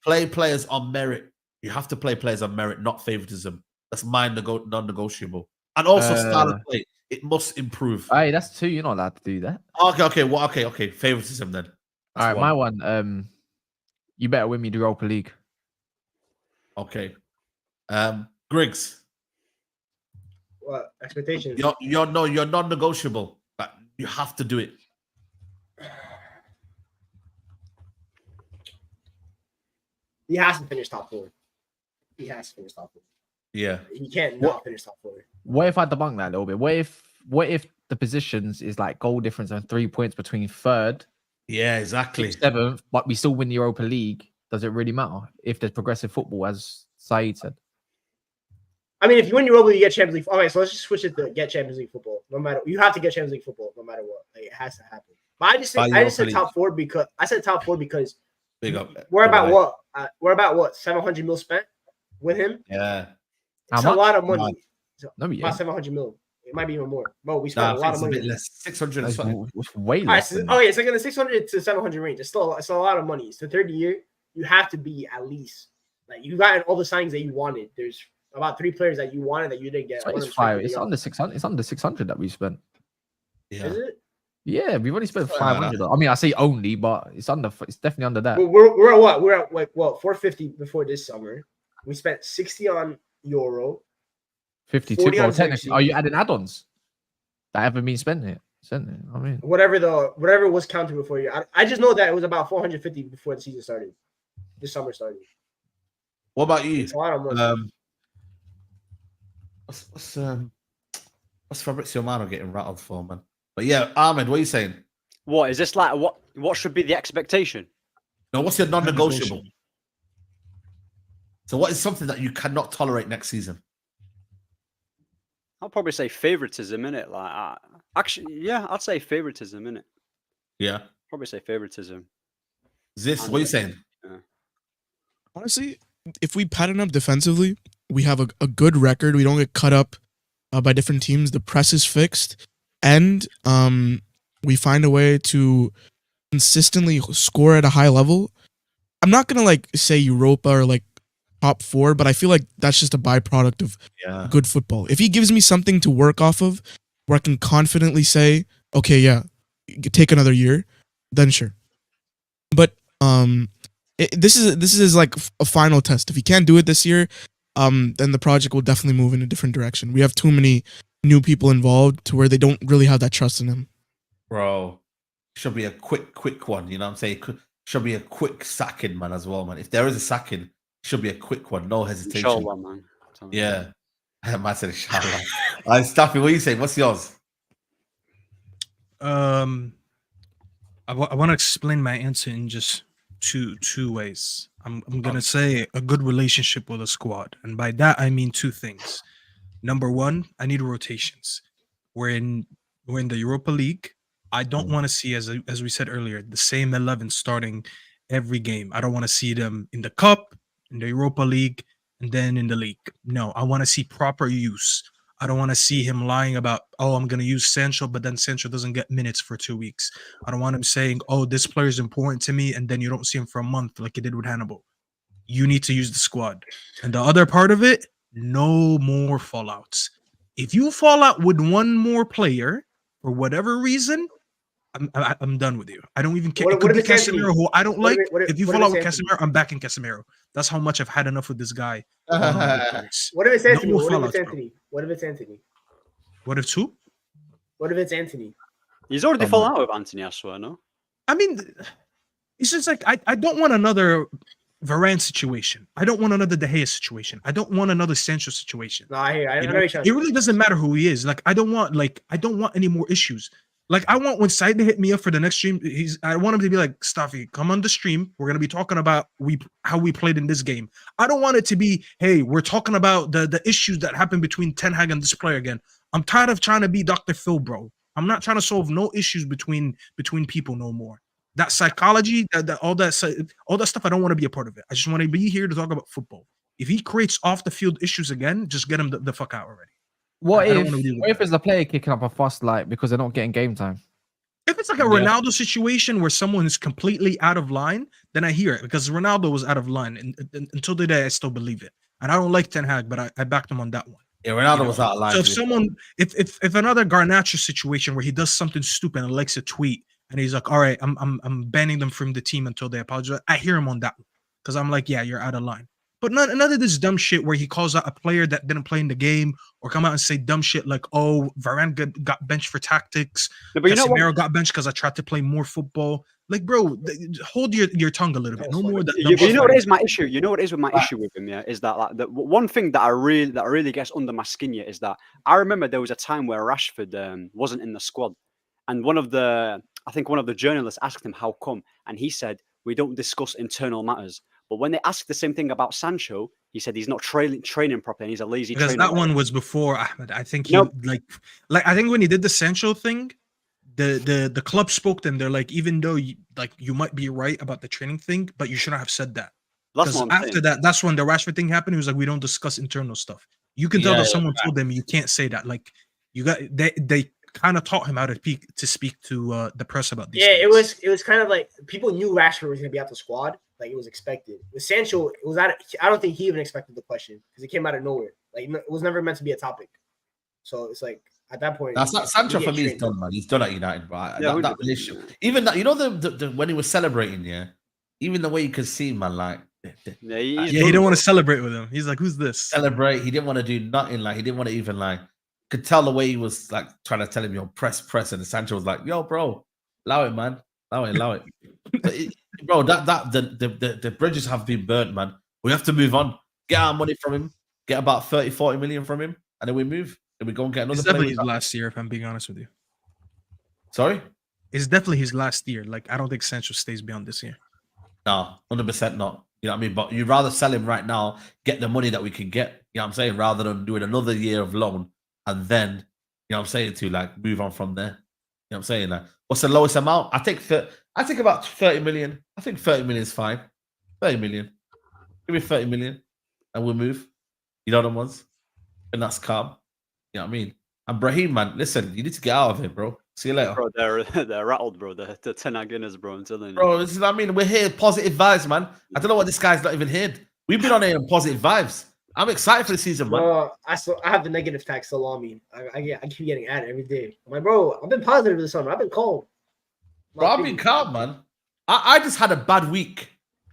play players on merit. You have to play players on merit, not favoritism. That's my non-negotiable. And also style of play. It must improve. Hey, that's 2. You're not allowed to do that. Okay. Favoritism then. All right, my one. You better win me the Europa League. Okay. Griggs. What expectations? You're non-negotiable. But you have to do it. He has to finish top 4. He has to finish top 4. Yeah. He can't not finish top 4. What if I debunk that a little bit? What if the positions is like goal difference and 3 points between 3rd? Yeah, exactly. 7th, but we still win the Europa League. Does it really matter if there's progressive football, as Saeed said? I mean, if you win Europa League, you get Champions League. Okay, so let's just switch it to get Champions League football. No matter, you have to get Champions League football, no matter what. Like, it has to happen. But I just said top 4 because Big up. We're about what? We're about what? 700 mil spent with him. Yeah, it's a lot of money. No, yeah. About 700 mil. It might be even more. But we spent a lot of money. A bit less. 600 It's way less. less. It's like in the 600 to 700 range. It's a lot of money. It's the third year. You have to be at least like you got all the signings that you wanted. There's about 3 players that you wanted that you didn't get. It's 5. It's under 600. It's under 600 that we spent. Yeah. Is it? Yeah, we've only spent 500. I mean, I say only, but it's definitely under that. Well, we're at what? We're at like 450 before this summer. We spent 60 on Euro. 52. Well, technically, are you adding add-ons that haven't been spent yet? I mean, whatever was counted before you. I just know that it was about 450 before the season started. This summer started. What about you? It's a lot of money. What's Fabrizio Romano getting rattled for, man? But yeah, Ahmed, what are you saying? What is this like? What should be the expectation? No, what's your non-negotiable? So what is something that you cannot tolerate next season? I'll probably say favoritism, innit? Like, actually, yeah, I'd say favoritism, innit? Yeah. Probably say favoritism. What are you saying? Yeah. Honestly, if we pattern up defensively, we have a good record. We don't get cut up by different teams. The press is fixed. And we find a way to consistently score at a high level. I'm not going to like say Europa or like top 4, but I feel like that's just a byproduct of good football. If he gives me something to work off of where I can confidently say, okay, yeah, take another year, then sure. But this is like a final test. If he can't do it this year, then the project will definitely move in a different direction. We have too many new people involved to where they don't really have that trust in him. Bro, should be a quick one. You know what I'm saying? Should be a quick sacking, man, as well, man. If there is a sacking, should be a quick one. No hesitation. Inshallah, man. Yeah. I might say inshallah. Staffy, what are you saying? What's yours? I want to explain my answer in just two ways. I'm going to say a good relationship with a squad. And by that, I mean 2 things. Number 1, I need rotations. We're in the Europa League. I don't want to see, as we said earlier, the same 11 starting every game. I don't want to see them in the Cup, in the Europa League, and then in the league. No, I want to see proper use. I don't want to see him lying about, oh, I'm going to use Sancho, but then Sancho doesn't get minutes for 2 weeks. I don't want him saying, oh, this player is important to me, and then you don't see him for a month like you did with Hannibal. You need to use the squad. And the other part of it, no more fallouts. If you fall out with one more player for whatever reason, I'm done with you. I don't even care. It could be Casemiro, who I don't like. If you fall out with Casemiro, I'm backing Casemiro. That's how much I've had enough with this guy. What if it's Anthony? What if it's Anthony? What if it's Anthony? What if who? What if it's Anthony? He's already fallen out with Anthony, I swear, no? I mean, it's just like I don't want another Varane situation. I don't want another De Gea situation. I don't want another Sancho situation. No, I hear. It really doesn't matter who he is. Like I don't want any more issues. Like I want when Saeed to hit me up for the next stream, I want him to be like, Staffy, come on the stream. We're gonna be talking about how we played in this game. I don't want it to be, hey, we're talking about the issues that happened between Ten Hag and this player again. I'm tired of trying to be Dr. Phil, bro. I'm not trying to solve no issues between people no more. That psychology, all that stuff, I don't want to be a part of it. I just want to be here to talk about football. If he creates off the field issues again, just get him the fuck out already. What if it's the player kicking up a fuss like because they're not getting game time? If it's like a Ronaldo situation where someone is completely out of line, then I hear it because Ronaldo was out of line, and until today I still believe it. and I don't like Ten Hag, but I backed him on that one. Yeah, Ronaldo was out of line. So if someone, if another Garnacho situation where he does something stupid and likes a tweet, and he's like, all right, I'm banning them from the team until they apologize, I hear him on that one because I'm like, yeah, you're out of line. But none of this dumb shit where he calls out a player that didn't play in the game or come out and say dumb shit like, oh, Varane got benched for tactics. No, but you know what? Casemiro got benched because I tried to play more football. Like, bro, hold your tongue a little bit. No more. You know what is my issue? You know what is with my issue with him? Yeah, is that like the one thing that really gets under my skin. Yeah, is that I remember there was a time where Rashford wasn't in the squad, and I think one of the journalists asked him how come, and he said we don't discuss internal matters. But when they asked the same thing about Sancho, he said he's not training properly and he's a lazy trainer. Because that one was before Ahmed. I think he like I think when he did the Sancho thing, the club spoke to him. They're like, even though you might be right about the training thing, but you shouldn't have said that. Because after that, that's when the Rashford thing happened. He was like, we don't discuss internal stuff. You can tell that someone told them you can't say that. Like they kind of taught him how to speak to the press about these things. It was kind of like people knew Rashford was going to be out the squad. Like it was expected. With Sancho, it was I don't think he even expected the question because it came out of nowhere. Like it was never meant to be a topic. So it's like at that point, that's not Sancho for me. Is done, man. He's done at United, bro. That relationship, even that, you know, the when he was celebrating, even the way you could see, man, like he didn't want to celebrate with him. He's like, who's this? Celebrate. He didn't want to do nothing. Like he didn't want to even like. Could tell the way he was like trying to tell him, yo, press, and Sancho was like, yo, bro, allow it, man, allow it. Bro, the bridges have been burnt, man. We have to move on. Get our money from him. Get about 30-40 million from him, and then we move. Then we go and get another. It's definitely his last year, if I'm being honest with you. Sorry? It's definitely his last year. Like, I don't think Sancho stays beyond this year. No, 100% not. You know what I mean? But you'd rather sell him right now, get the money that we can get, you know what I'm saying, rather than doing another year of loan and then, you know what I'm saying, to like move on from there. You know what I'm saying? Like, what's the lowest amount? I think about 30 million. I think 30 million is fine. 30 million. Give me 30 million and we'll move. You know what I mean? And that's calm. You know what I mean? And Brahim, man, listen, you need to get out of here, bro. See you later. Bro, they're rattled, bro. They're 10 Guinness, bro. I'm telling you. Bro, this is what I mean. We're here, positive vibes, man. I don't know what this guy's not even here. We've been on here on positive vibes. I'm excited for the season, man. I have the negative tag still on me. I keep getting at it every day. I'm like, bro, I've been positive this summer. I've been calm. Bro, I've been calm, man. I just had a bad week.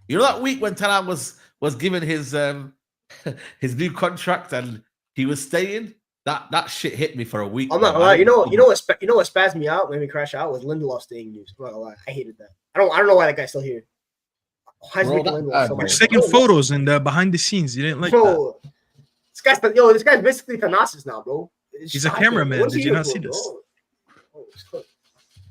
You know that week when Talan was given his new contract and he was staying? That shit hit me for a week. I'm not gonna lie. You know what spazzed me out when we crashed out was Lindelof staying news. I'm not gonna lie. I hated that. I don't know why that guy's still here. You're taking photos and behind the scenes. You didn't like that. This guy's basically Thanasis now, bro. He's a cameraman. Did you not see this?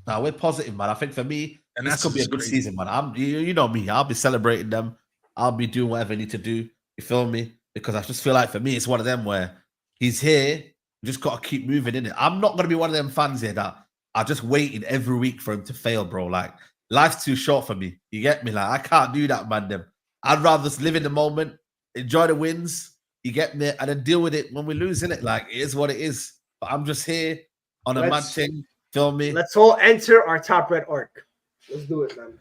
Nah, we're positive, man. I think for me, this could be a good season, man. You know me. I'll be celebrating them. I'll be doing whatever I need to do. You feel me? Because I just feel like for me, it's one of them where he's here. You just got to keep moving, innit? I'm not going to be one of them fans here that are just waiting every week for him to fail, bro. Like, life's too short for me. You get me? Like, I can't do that, man. Them. I'd rather just live in the moment, enjoy the wins, you get me, and then deal with it when we lose, innit? Like, it is what it is. But I'm just here on a mad thing. Feel me? Let's all enter our top red arc. Let's do it, man.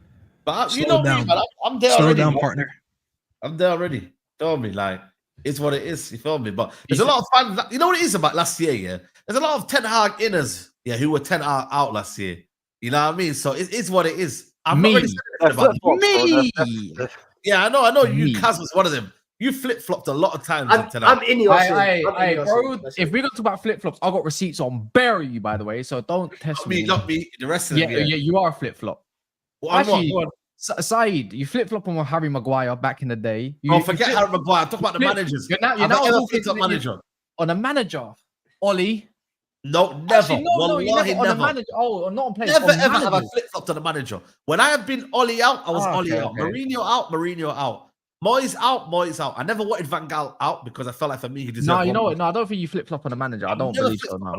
But you know me, man. I'm there already. Slow down, partner. I'm there already. Feel me? Like, it's what it is. You feel me? But there's a lot of fans. You know what it is about last year, yeah? There's a lot of Ten Hag inners, who were 10 out last year. You know what I mean? So it is what it is. I'm not really saying about me. Yeah, I know. You, Kaz, was one of them. You flip-flopped a lot of times. I'm in your bro. If we got to talk about flip-flops, I got receipts on bury you, by the way. So don't test me. Not me. The rest of them. Yeah, you are a flip-flop. Well, actually, Saeed, you flip-flop on Harry Maguire back in the day. Forget Harry Maguire. Talk about the managers. You're now talking to manager. On a manager, Ollie. No, never. Actually, no, you never. Never. On a manager. Oh, not on players. Never ever have I flip-flopped to the manager. When I have been Ollie out, I was Ollie out. Okay. Mourinho out. Moyes out. I never wanted Van Gaal out because I felt like for me he deserved. No, you know what? No, I don't think you flip-flop on a manager. I don't believe so. No.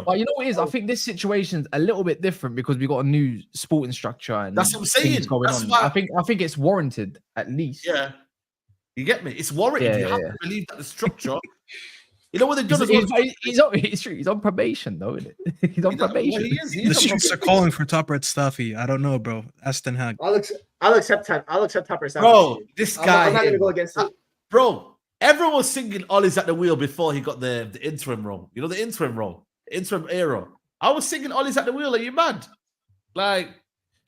But you know what it is? I think this situation's a little bit different because we got a new sporting structure and that's what I'm saying. Going on. I think it's warranted at least. Yeah, you get me. It's warranted. You have to believe that the structure. You know what they've done? He's on probation, though, isn't it? He's on probation. Well, the streets are calling for top red Staffy. I don't know, bro. Ask Ten Hag. I'll accept top red Staffy. Bro, this guy. I'm not gonna go against it. Bro, Everyone was singing Ollie's at the wheel before he got the interim role. You know, the interim role, interim era. I was singing Ollie's at the wheel. Are you mad? Like,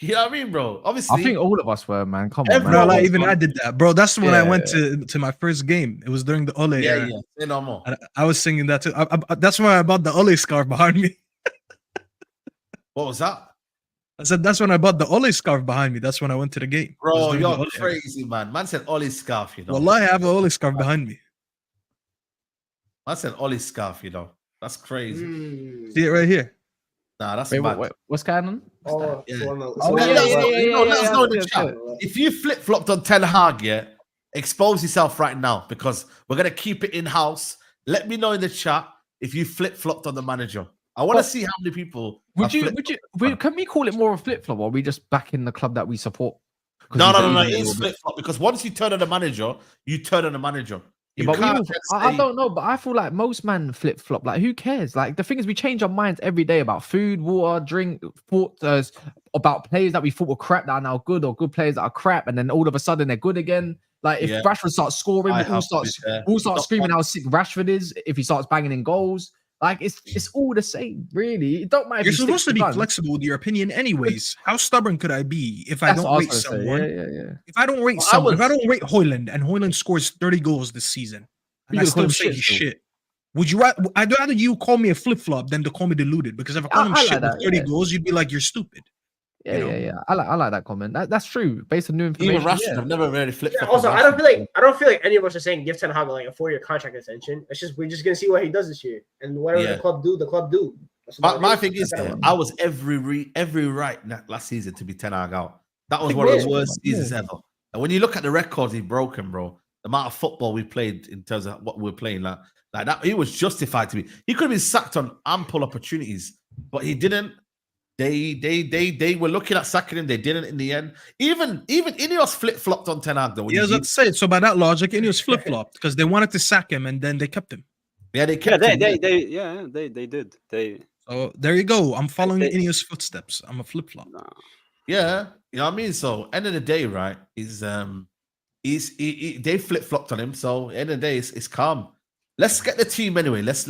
you know what I mean, bro? Obviously, I think all of us were, man. Come on, man. No, like even I did that, bro. That's when I went to my first game. It was during the Ole era. Yeah. Say no more. I was singing that too. That's why I bought the Ole scarf behind me. What was that? I said that's when I bought the Ole scarf behind me. That's when I went to the game. Bro, you're crazy, man. Man said Ollie's scarf, you know. Well, I have an Ole scarf behind me. Man said Ollie's scarf, you know. That's crazy. See it right here. Nah, that's Wait, bad. what's going on? If you flip-flopped on Ten Hag, yeah, expose yourself right now because we're going to keep it in-house. Let me know in the chat if you flip-flopped on the manager. I want to see how many people. Can we call it more of a flip flop, or are we just back in the club that we support? No. It is flip flop because once you turn on the manager, you turn on the manager. I don't know, but I feel like most man flip flop. Like, who cares? Like, the thing is, we change our minds every day about food, water, drink, thoughts about players that we thought were crap that are now good, or good players that are crap, and then all of a sudden they're good again. Like, if Rashford starts scoring, we'll start screaming how sick Rashford is if he starts banging in goals. Like, it's all the same, really. It don't matter. You're supposed to be flexible with your opinion, anyways. How stubborn could I be if I don't rate someone? If I don't rate someone, if I don't rate Højlund, and Højlund scores 30 goals this season, and I still say he's shit, would you? I'd rather you call me a flip flop than to call me deluded. Because if I call him shit with 30 goals, you'd be like, you're stupid. Yeah. I like that comment. That's true. Based on new information. Even Rashford, I've never really flipped. Also, I don't feel like any of us are saying give Ten Hag like a 4-year contract extension. It's just we're just gonna see what he does this year, and whatever the club do. My thing is, I was every right last season to be Ten Hag out. That was one of the worst seasons ever. And when you look at the records he's broken, bro, the amount of football we played in terms of what we're playing, like that, he was justified to be. He could have been sacked on ample opportunities, but he didn't. They were looking at sacking him. They didn't in the end. Even Ineos flip-flopped on Ten Hag though. Yeah, let's say it. So by that logic, Ineos flip-flopped because they wanted to sack him and then they kept him. Yeah, they kept him. They did. So there you go. I'm following Ineos' footsteps. I'm a flip-flop. Yeah, you know what I mean. So end of the day, right? They flip-flopped on him. So end of the day, it's calm. Let's get the team anyway. Let's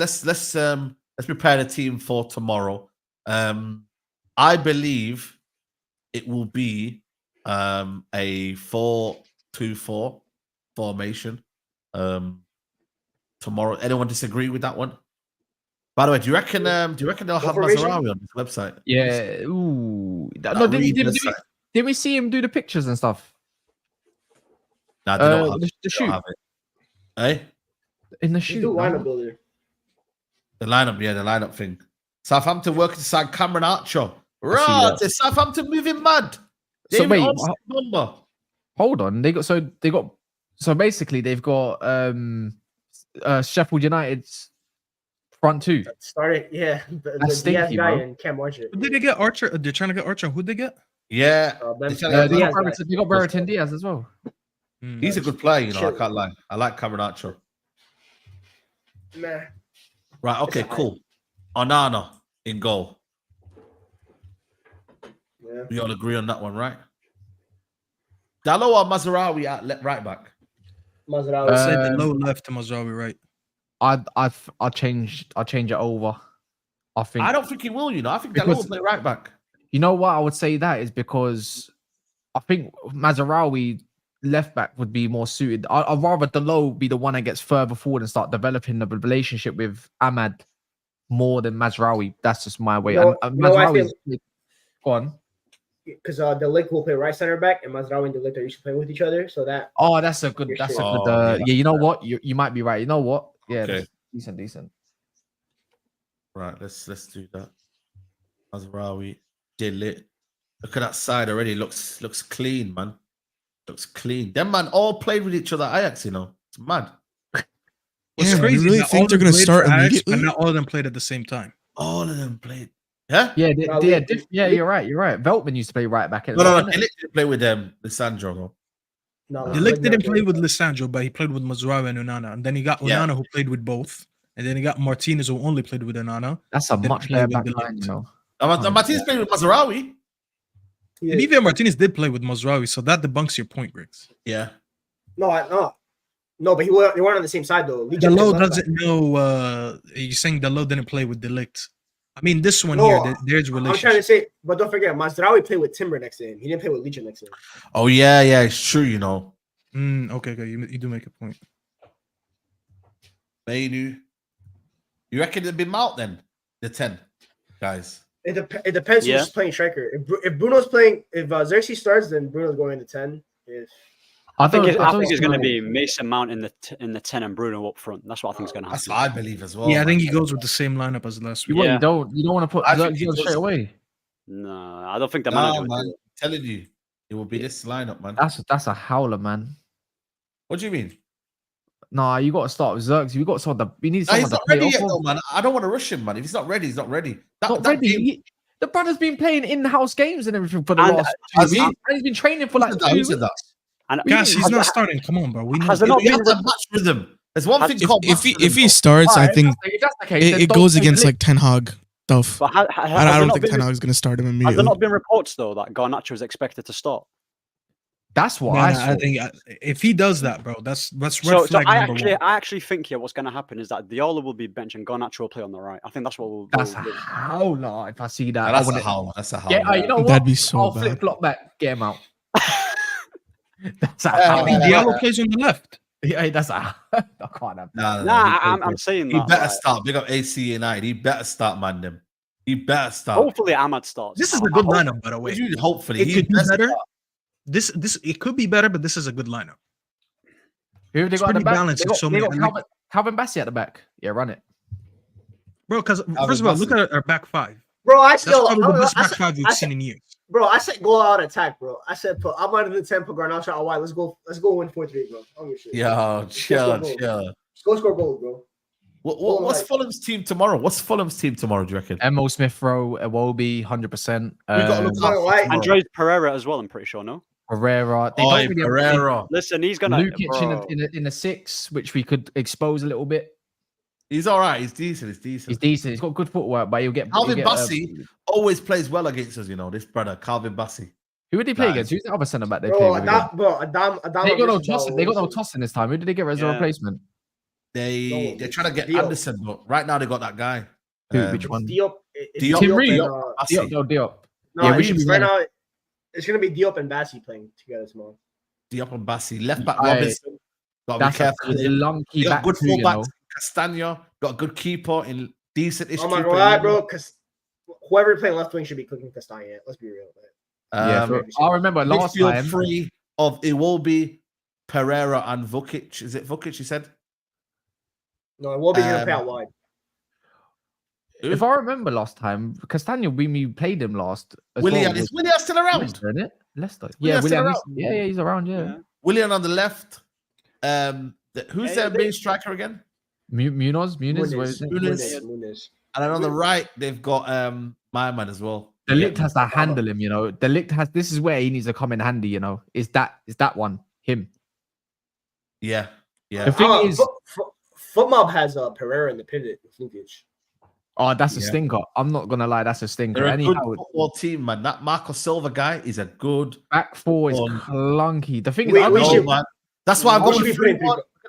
prepare the team for tomorrow. I believe it will be a 4-2-4 formation tomorrow. Anyone disagree with that one? By the way, do you reckon they'll have Mazraoui on this website? Yeah. Ooh. No, did we see him do the pictures and stuff? No, they don't have, the shoot. Have it. Hey? In the shoot. Lineup builder. The lineup thing. Southampton working aside Cameron Archer. Right, Southampton moving mad. So wait, hold on. So basically they've got Sheffield United's front two. Started, yeah. The Diaz guy and Cam Archer. Who did they get? Archer? They're trying to get Archer. Who'd they get? Yeah. They got Brereton Diaz as well. He's a good player, you know. I can't lie. I like Cameron Archer. Nah. Right, okay, cool. Onana in goal. Yeah. We all agree on that one, right? Dalot or Mazraoui at right back? Mazraoui. I said low left to Mazraoui right. I'll change it over. I don't think he will, you know. I think Dalot will play right back. You know what? I would say that is because I think Mazraoui left back would be more suited. I'd rather Dalot be the one that gets further forward and start developing the relationship with Ahmad more than Mazraoui. That's just my way. Go on. Because the Ligt will play right center back, and Mazraoui and the Ligt are used to playing with each other. So that. Oh, that's a good. Yeah, you know what? You might be right. You know what? Yeah, okay. Decent. Right, let's do that. Mazraoui, Ligt. Look at that side already. Looks clean, man. Looks clean. Them man all played with each other at Ajax, you know. It's mad. What's crazy? You really think they're going to start immediately? But not all of them played at the same time. All of them played. Yeah? Yeah, you're right. Veltman used to play right back. No, Ligt didn't play with Lisandro. No, Ligt didn't play with Lisandro, but he played with Mazraoui and Onana. And then he got Onana who played with both. And then he got Martinez who only played with Onana. That's a much better back line, you know. Martinez played with Mazraoui. Yeah. And even Martinez did play with Mazraoui, so that debunks your point, Griggs. Yeah. No. No, but they weren't on the same side though. Dalot doesn't know. You're saying Dalot didn't play with Ligt. I mean, this one here, there's relationship. I'm trying to say, but don't forget, Mazraoui played with Timber next to him. He didn't play with Ligt next to him. Oh yeah, it's true. You know. Okay. You do make a point. Mainu. You reckon it'd be Mount then? The 10 guys. It depends who's playing striker. If Bruno's playing, if Xerxes starts, then Bruno's going to 10. I think it's going to be Mason Mount in the 10 and Bruno up front. That's what I think is going to happen. That's what I believe as well. Yeah, I think he goes with the same lineup as last week. You don't want to put Xerxes on straight away. No, I don't think the manager would do it. I'm telling you, it will be this lineup, man. That's a howler, man. What do you mean? Nah, you got to start with Xerxes. We got to start we need someone he's not ready yet, though, man. I don't want to rush him, man. If he's not ready, he's not ready. Not ready. The brother's been playing in-house games and everything for the last 2 weeks. And he's been training for like 2 weeks. And guys, he's not starting. Come on, bro. We have to match rhythm. There's one thing called if he starts, I think it goes against like Ten Hag stuff. I don't think Ten Hag's going to start him immediately. Has there not been reports though that Garnacho is expected to start? That's what I think. If he does that, bro, that's red flag number one. I actually think here what's going to happen is that Diallo will be bench and Garnacho will play on the right. I think that's what we'll. That's a howler. If I see that, that's a howler. That's a howler. Yeah, you know what? That'd be so I'll bad. flip flop back. Get him out. That's a I think Diallo plays on the left. Yeah, that's a. I can't have. I'm saying that. He better start. Big up AC United. He better start, man. Them. He better start. Hopefully, Ahmad starts. This is a good lineup, by the way. Hopefully, it could be better. This it could be better, but this is a good lineup. Who have they got at the back? Balanced. They got Calvin Bassey at the back. Yeah, run it, bro. Because first of all, look at our back five. Bro, that's probably the best back five we've seen in years. Bro, I said go out attack, bro. I said put Ahmad in the 10, put Garnacho out wide. Let's go win 4-3, bro. I don't give a shit. Yo, chill. Let's go score goals, bro. What's Fulham's team tomorrow? Do you reckon? Mo Smith Rowe, Iwobi, 100%. Andres Pereira as well. I'm pretty sure. No. Pereira. Pereira. Listen, he's gonna Lukic in a 6, which we could expose a little bit. He's all right. He's decent. He's got good footwork, but he'll get. Calvin Bassey always plays well against us. You know this brother, Calvin Bassey. Who would they play against? Who's the other centre back they play with? Adam. They got no Tosin. They got no Tosin this time. Who did they get as a replacement? They're trying to get Anderson, but right now they got that guy. Which one? Diop. Diop. No, we should be right now. It's gonna be Diop and Bassey playing together tomorrow. Diop and Bassey, left back Robinson. Got to be careful with him. Got good fullbacks. Castagno got a good keeper in decent-ish. I'm not gonna lie, bro. Because whoever playing left wing should be cooking Castagno. Let's be real. I remember last time. Three of Iwobi, Pereira, and Vukic. Is it Vukic? You said. No, Iwobi's gonna play out wide. If I remember last time, Castagno, we played him last. Willian is still around? Leicester, isn't it? Leicester. Yeah, Willian. Yeah, he's around. Yeah. Willian on the left. Who's their main striker again? Muniz. And then on the right, they've got my man as well. The Ligt has to handle him, you know. The Ligt has. This is where he needs to come in handy, you know. Is that one him? Yeah. The thing is, FootMob has Pereira in the pivot with Lukic. Oh, that's a stinker. I'm not gonna lie, that's a stinker. They're a good football team, man. That Marco Silva guy is a good back four. Is clunky. The thing is, man. That's why I'm going to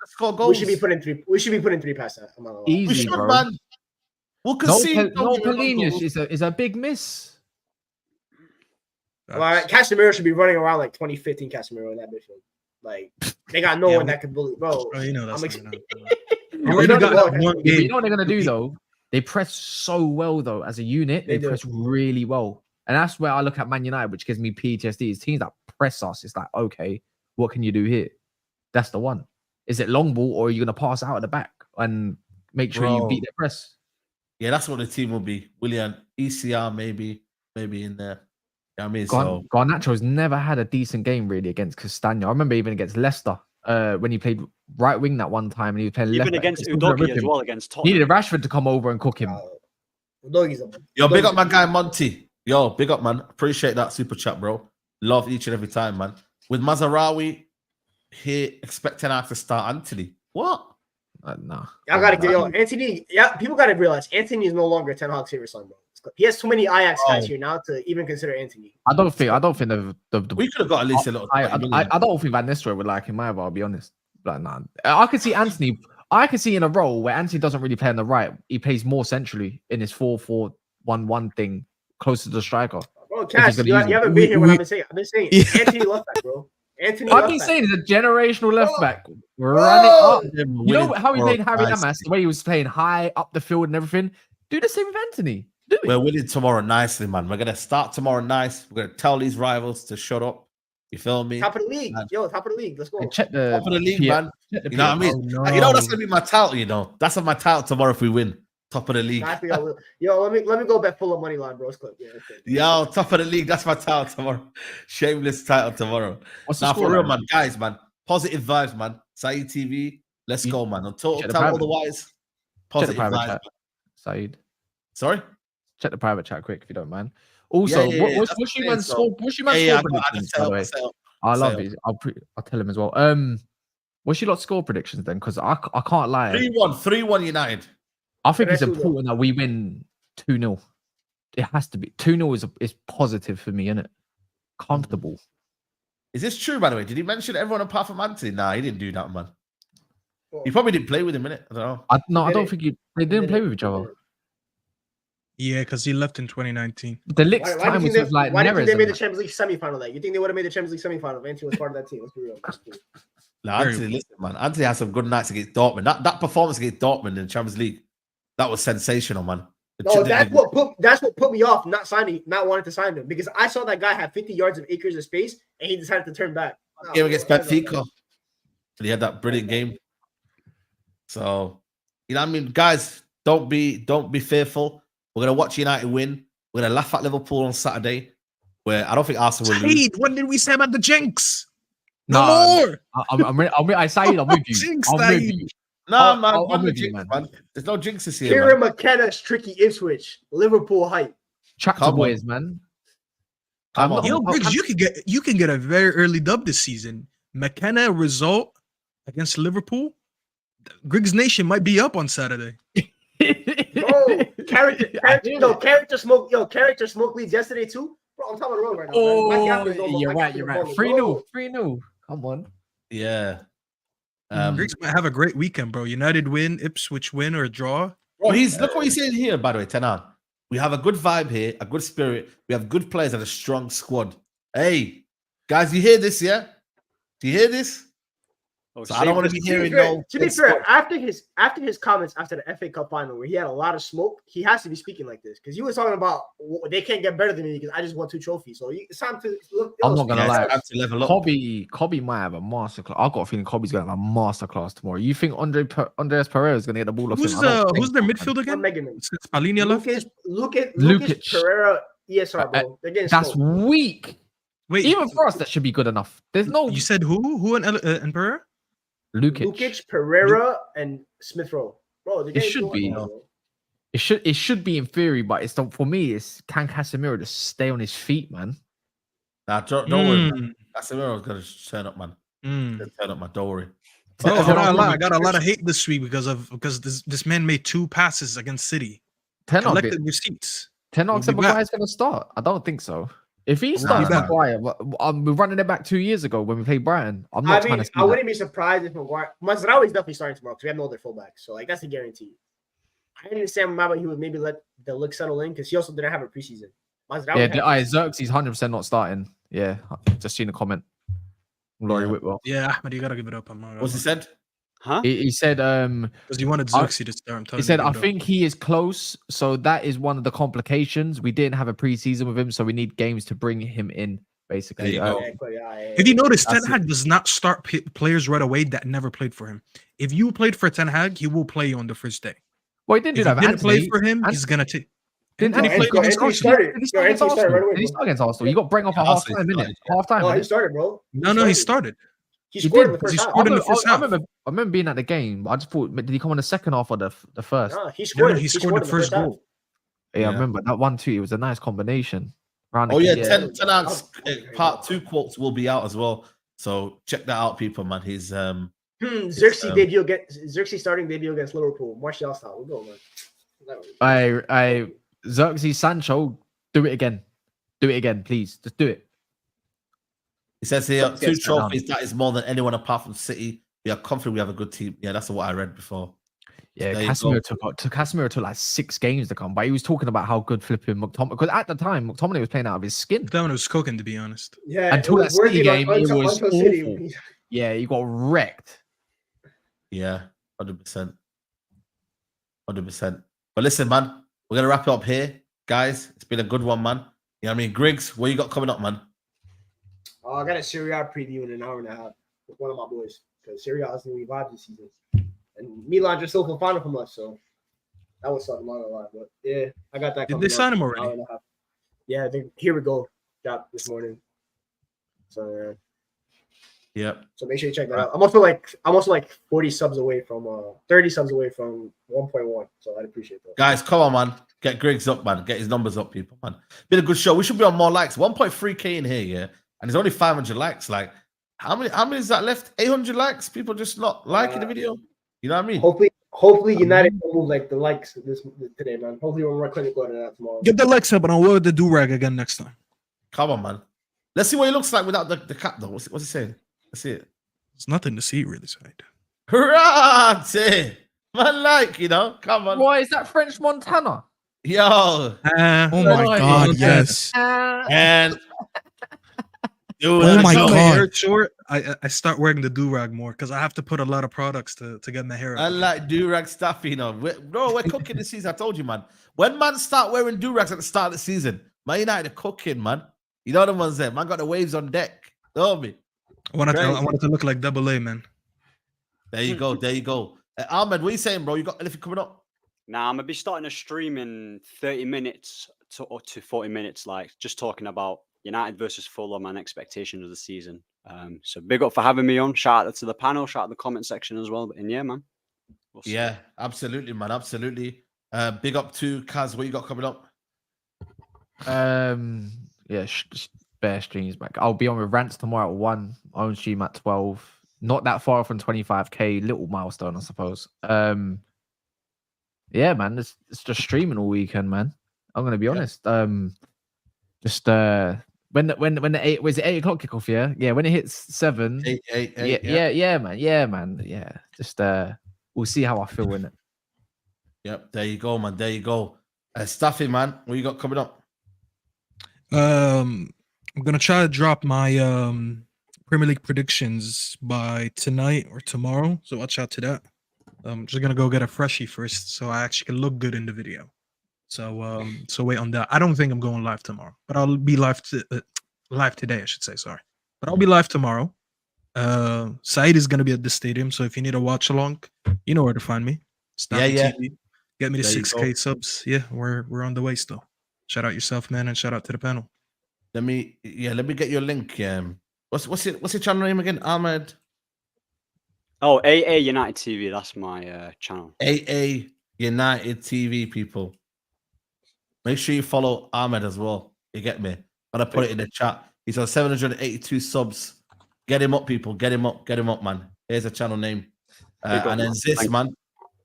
score goals. We should be putting three. We should be putting 3 past that. Easy, we should, bro. Man. We'll concede. No Polinius is a big miss. Well, Casemiro should be running around like 2015 Casemiro in that midfield. Like they got no one that can bully, bro. You know that's you know what they're gonna do though? They press so well though as a unit. They press really well, and that's where I look at Man United, which gives me PTSD. It's teams that press us. It's like, okay, what can you do here? That's the one. Is it long ball or are you gonna pass out at the back and make sure you beat the press? Yeah, that's what the team will be. Willian, ECR maybe in there. You know what I mean? Garnacho's never had a decent game really against Castagno. I remember even against Leicester when he played right wing that one time and he was playing left. Even against Udogie as well against Tottenham. Needed Rashford to come over and cook him. Yo, big up my guy Monty. Yo, big up, man. Appreciate that super chat, bro. Love each and every time, man. With Mazraoui here, expecting us to start Anthony. What? No. I gotta get Anthony. Yeah, people gotta realize Anthony is no longer Ten Hag's favorite son, bro. He has too many Ajax guys here now to even consider Anthony. I don't think we could have got at least a little. I don't think Van Nistelrooy would like him either. I'll be honest. Like, nah. I could see Anthony. I could see in a role where Anthony doesn't really play on the right. He plays more centrally in his 4-4-1-1 thing, closer to the striker. Bro, Cash, you haven't been here when I've been saying. I've been saying Anthony left back, bro. Anthony. I've been saying he's a generational left back. Run it up. You know how he played Harry Amas, the way he was playing high up the field and everything. Do the same with Anthony. Do it. We're winning tomorrow nicely, man. We're gonna start tomorrow nice. We're gonna tell these rivals to shut up. You feel me? Top of the league, man. yo, top of the league. Let's go. And check the Top of the league, man. You know what I mean? Oh, And you know no. that's gonna be my title. You know that's my title tomorrow if we win. Top of the league. Yo, let me go bet full of money line, bros. Clip. Yeah, Yo, top of the league. That's my title tomorrow. Shameless title tomorrow. What's the Now score, for real, man? man. Guys, man. Positive vibes, man. Saeed TV. Let's go, man. On total Check the tally, private. otherwise. Check the Positive private vibes. chat, Saeed. Sorry. Check the private chat quick if you don't mind. Also, what's your man's score? What's your man's score predictions? By the way, I love it. I'll tell him as well. What's your lot score predictions then? Because I can't lie. 3-1 United. I think it's That's important that we win 2-0. It has to be 2-0 is positive for me, isn't it? Comfortable. Is this true, by the way? Did he mention everyone apart from Anthony? Nah, he didn't do that, man. He probably didn't play with him, innit? I don't know. I don't think they didn't play with each other. Yeah, because he left in 2019. The Ligt time was with like why do you think they Neres made the and Champions League semifinal? Like, you think they would have made the Champions League semifinal if Anthony was part of that team? Let's be real. No, Anthony, listen, man. Anthony had some good nights against Dortmund. That performance against Dortmund in the Champions League, that was sensational, man. No, that's what put me off not wanting to sign him, because I saw that guy have 50 yards of acres of space and he decided to turn back. Game against Benfica, and he had that brilliant game. So, you know what I mean, guys, don't be fearful. We're gonna watch United win. We're gonna laugh at Liverpool on Saturday, where I don't think Arsenal will lose. Saeed, what did we say about the jinx? No, more. I'm with you. Jinx, I'm with Saeed. you. No, man, I'm man, with you, jinx, man. There's no jinxes here, Kieran man. McKenna's tricky Ipswich, Liverpool hype. Tractor Come on. boys, man. Come on. Yo, Briggs, you can get a very early dub this season. McKenna result against Liverpool. Griggs Nation might be up on Saturday. Bro, character smoke leads yesterday too. Bro, I'm talking about the road right now. Oh, man. you're right. 3-0. Come on. Yeah. Griggs might have a great weekend, bro. United win, Ipswich win or draw. Bro, look what he's saying here, by the way, Tenan. We have a good vibe here, a good spirit. We have good players and a strong squad. Hey, guys, you hear this, yeah? Do you hear this? Oh, So I don't want to be hearing no. To be fair, after his comments after the FA Cup final where he had a lot of smoke, he has to be speaking like this, because he was talking about they can't get better than me because I just won 2 trophies. So it's time to look. I'm not gonna lie. Time to level up. Kobe might have a masterclass. I've got a feeling Kobe's gonna have a masterclass tomorrow. You think Andreas Pereira is gonna get the ball off him? Who's their midfield again? Since Palhinha left? Lucas Pereira, ESR, bro. They're getting That's smoked. weak. Wait, Even for us, that should be good enough. There's no you said who and Pereira? Lukic, Pereira, and Smith Rowe. Bro, It should be. It should be in theory, but it's not for me. It's can Casemiro just stay on his feet, man? Nah, don't worry. Man. Casemiro's gonna turn up, man. Turn up, man. Don't worry. Bro, I got a lot of hate this week because this man made 2 passes against City. Collected receipts. Ten Hag said Maguire's going to start. I don't think so. If he starts Maguire, we're running it back 2 years ago when we played Brighton. I wouldn't be surprised if Mazraoui is definitely starting tomorrow because we have no other fullbacks. So like that's a guarantee. I didn't understand why he would maybe let the look settle in because he also didn't have a preseason. Xerxes 100% not starting. Yeah, just seen a comment. Laurie Whitwell. Yeah, Ahmed, you gotta give it up. What's he said? Huh? He said because he wanted Xerxes to start. He said I think he is close, so that is one of the complications. We didn't have a preseason with him, so we need games to bring him in. Basically, if you notice, Ten Hag does not start players right away that never played for him. If you played for Ten Hag, he will play you on the first day. Well, he didn't do that. If you didn't play for him, he's gonna take. Did he start against Arsenal? You got bring off a half time, innit? Half time. Oh, he started, bro. No, he started. He scored in the first half. I remember being at the game. I just thought, did he come on the second half or the first? No, he scored. He scored the first goal. Yeah, I remember that 1-2. It was a nice combination. Oh yeah, Ten Hag's part 2 quotes will be out as well. So check that out, people, man. His Xerxes starting debut against Liverpool. Martial style. We'll go, man. Xerxes Sancho, do it again. Do it again, please. Just do it. He says here, 2 trophies. That is more than anyone apart from City. We are confident we have a good team. Yeah, that's what I read before. Yeah, There you Casemiro go. Casemiro took like 6 games to come, but he was talking about how good flipping Mctominay, because at the time Mctominay was playing out of his skin. That was cooking, to be honest. Yeah, Until it that was working City game, it was until awful. City. Yeah, he got wrecked. Yeah, 100%. 100%. But listen, man, we're going to wrap it up here. Guys, it's been a good one, man. You know what I mean? Griggs, what you got coming up, man? I got a Serie A preview in an hour and a half with one of my boys, because Serie A is going to be vibes this season. And Milan just opened final from us, so that was something on the line. But yeah, I got that. Did they sign him already? Yeah, I think Here We Go dropped this morning. So yeah. So make sure you check that out. I'm also like 40 subs away from 30 subs away from 1.1. So I'd appreciate that. Guys, come on, man. Get Griggs up, man. Get his numbers up, people, man. Been a good show. We should be on more likes. 1.3k in here, yeah. And there's only 500 likes. Like, how many is that left? 800 likes? People just not liking the video. You know what I mean? Hopefully United will move like the likes this today, man. Hopefully we're more clinical than that tomorrow. Get the likes up and I'll wear the do-rag again next time. Come on, man. Let's see what he looks like without the cap, though. What's he saying? Let's see it. It's nothing to see, really, Saeed. Hurrah! Man, like, you know, come on. Why is that French Montana? Yo. Oh my God, yes. And dude, Oh my Until God. hair short, I start wearing the do-rag more because I have to put a lot of products to get my hair I up. like do-rag stuff, you know. We're cooking this season. I told you, man. When man start wearing do-rags at the start of the season, Man United are cooking, man. You know the ones there. Man got the waves on deck. Know me? I wanted to look like Double A, man. There you go. There you go. Ahmed, what are you saying, bro? You got anything coming up? Nah, I'm gonna be starting a stream in 30 minutes to 40 minutes, like just talking about United versus Fulham and expectations of the season. So big up for having me on. Shout out to the panel, shout out to the comment section as well. And yeah, man. We'll see. Yeah, absolutely, man. Absolutely. Big up to Kaz. What you got coming up? Yeah, bare streams back. I'll be on with Rants tomorrow at 1. Own stream at 12. Not that far from 25k. Little milestone, I suppose. Yeah, man. It's just streaming all weekend, man. I'm gonna be honest. Just when the 8 was it 8 o'clock kickoff, yeah? Yeah, when it hits 7. Yeah, man. Yeah. Just we'll see how I feel in it. Yep, there you go, man. There you go. Staffy, man. What you got coming up? I'm gonna try to drop my Premier League predictions by tonight or tomorrow. So watch out to that. I'm just gonna go get a freshie first, so I actually can look good in the video. So so wait on that. I don't think I'm going live tomorrow, but I'll be live today, I should say. Sorry, but I'll be live tomorrow. Saeed is gonna be at the stadium, so if you need a watch along, you know where to find me. Saeed TV. Get me to 6k subs. Yeah, we're on the way still. Shout out yourself, man, and shout out to the panel. Let me get your link. What's your channel name again? Ahmed. Oh, AA United TV. That's my channel. AA United TV, people. Make sure you follow Ahmed as well. You get me? I'm gonna put it in the chat. He's on 782 subs. Get him up, people. Get him up, man. Here's a channel name. And then this, man.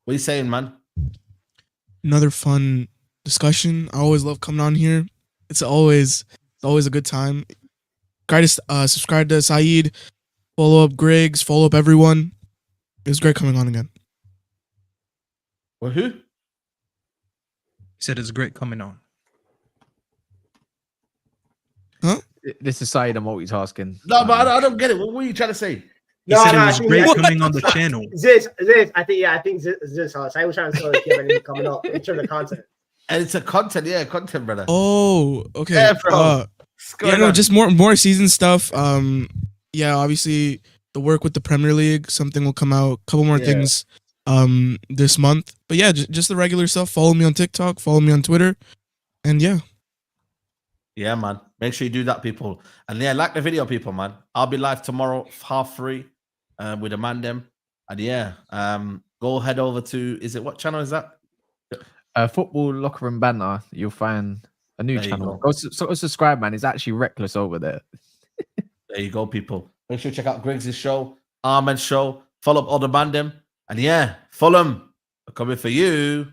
What are you saying, man? Another fun discussion. I always love coming on here. It's always a good time. Guys, subscribe to Saeed. Follow up Griggs. Follow up everyone. It was great coming on again. Well, who? He said it's great coming on. Huh? This is Saeed. I'm multitasking. No, but I don't get it. What were you trying to say? He said it was great coming on the channel. Ziz, I think Ziz. I was trying to say if you have anything coming up in terms of content. And it's a content, brother. Oh, okay. Yeah, bro. No, just more season stuff. Yeah, obviously the work with the Premier League, something will come out. A couple more things this month. But yeah, just the regular stuff. Follow me on TikTok, follow me on Twitter. And yeah. Yeah, man. Make sure you do that, people. And yeah, like the video, people, man. I'll be live tomorrow, 3:30, with the man them. And yeah, go head over to, what channel is that? Football Locker Room Banter. You'll find a new There you channel. go. Go subscribe, man. It's actually reckless over there. There you go, people. Make sure you check out Griggs' show, Ahmed's show. Follow up all the man them. And yeah, Fulham are coming for you.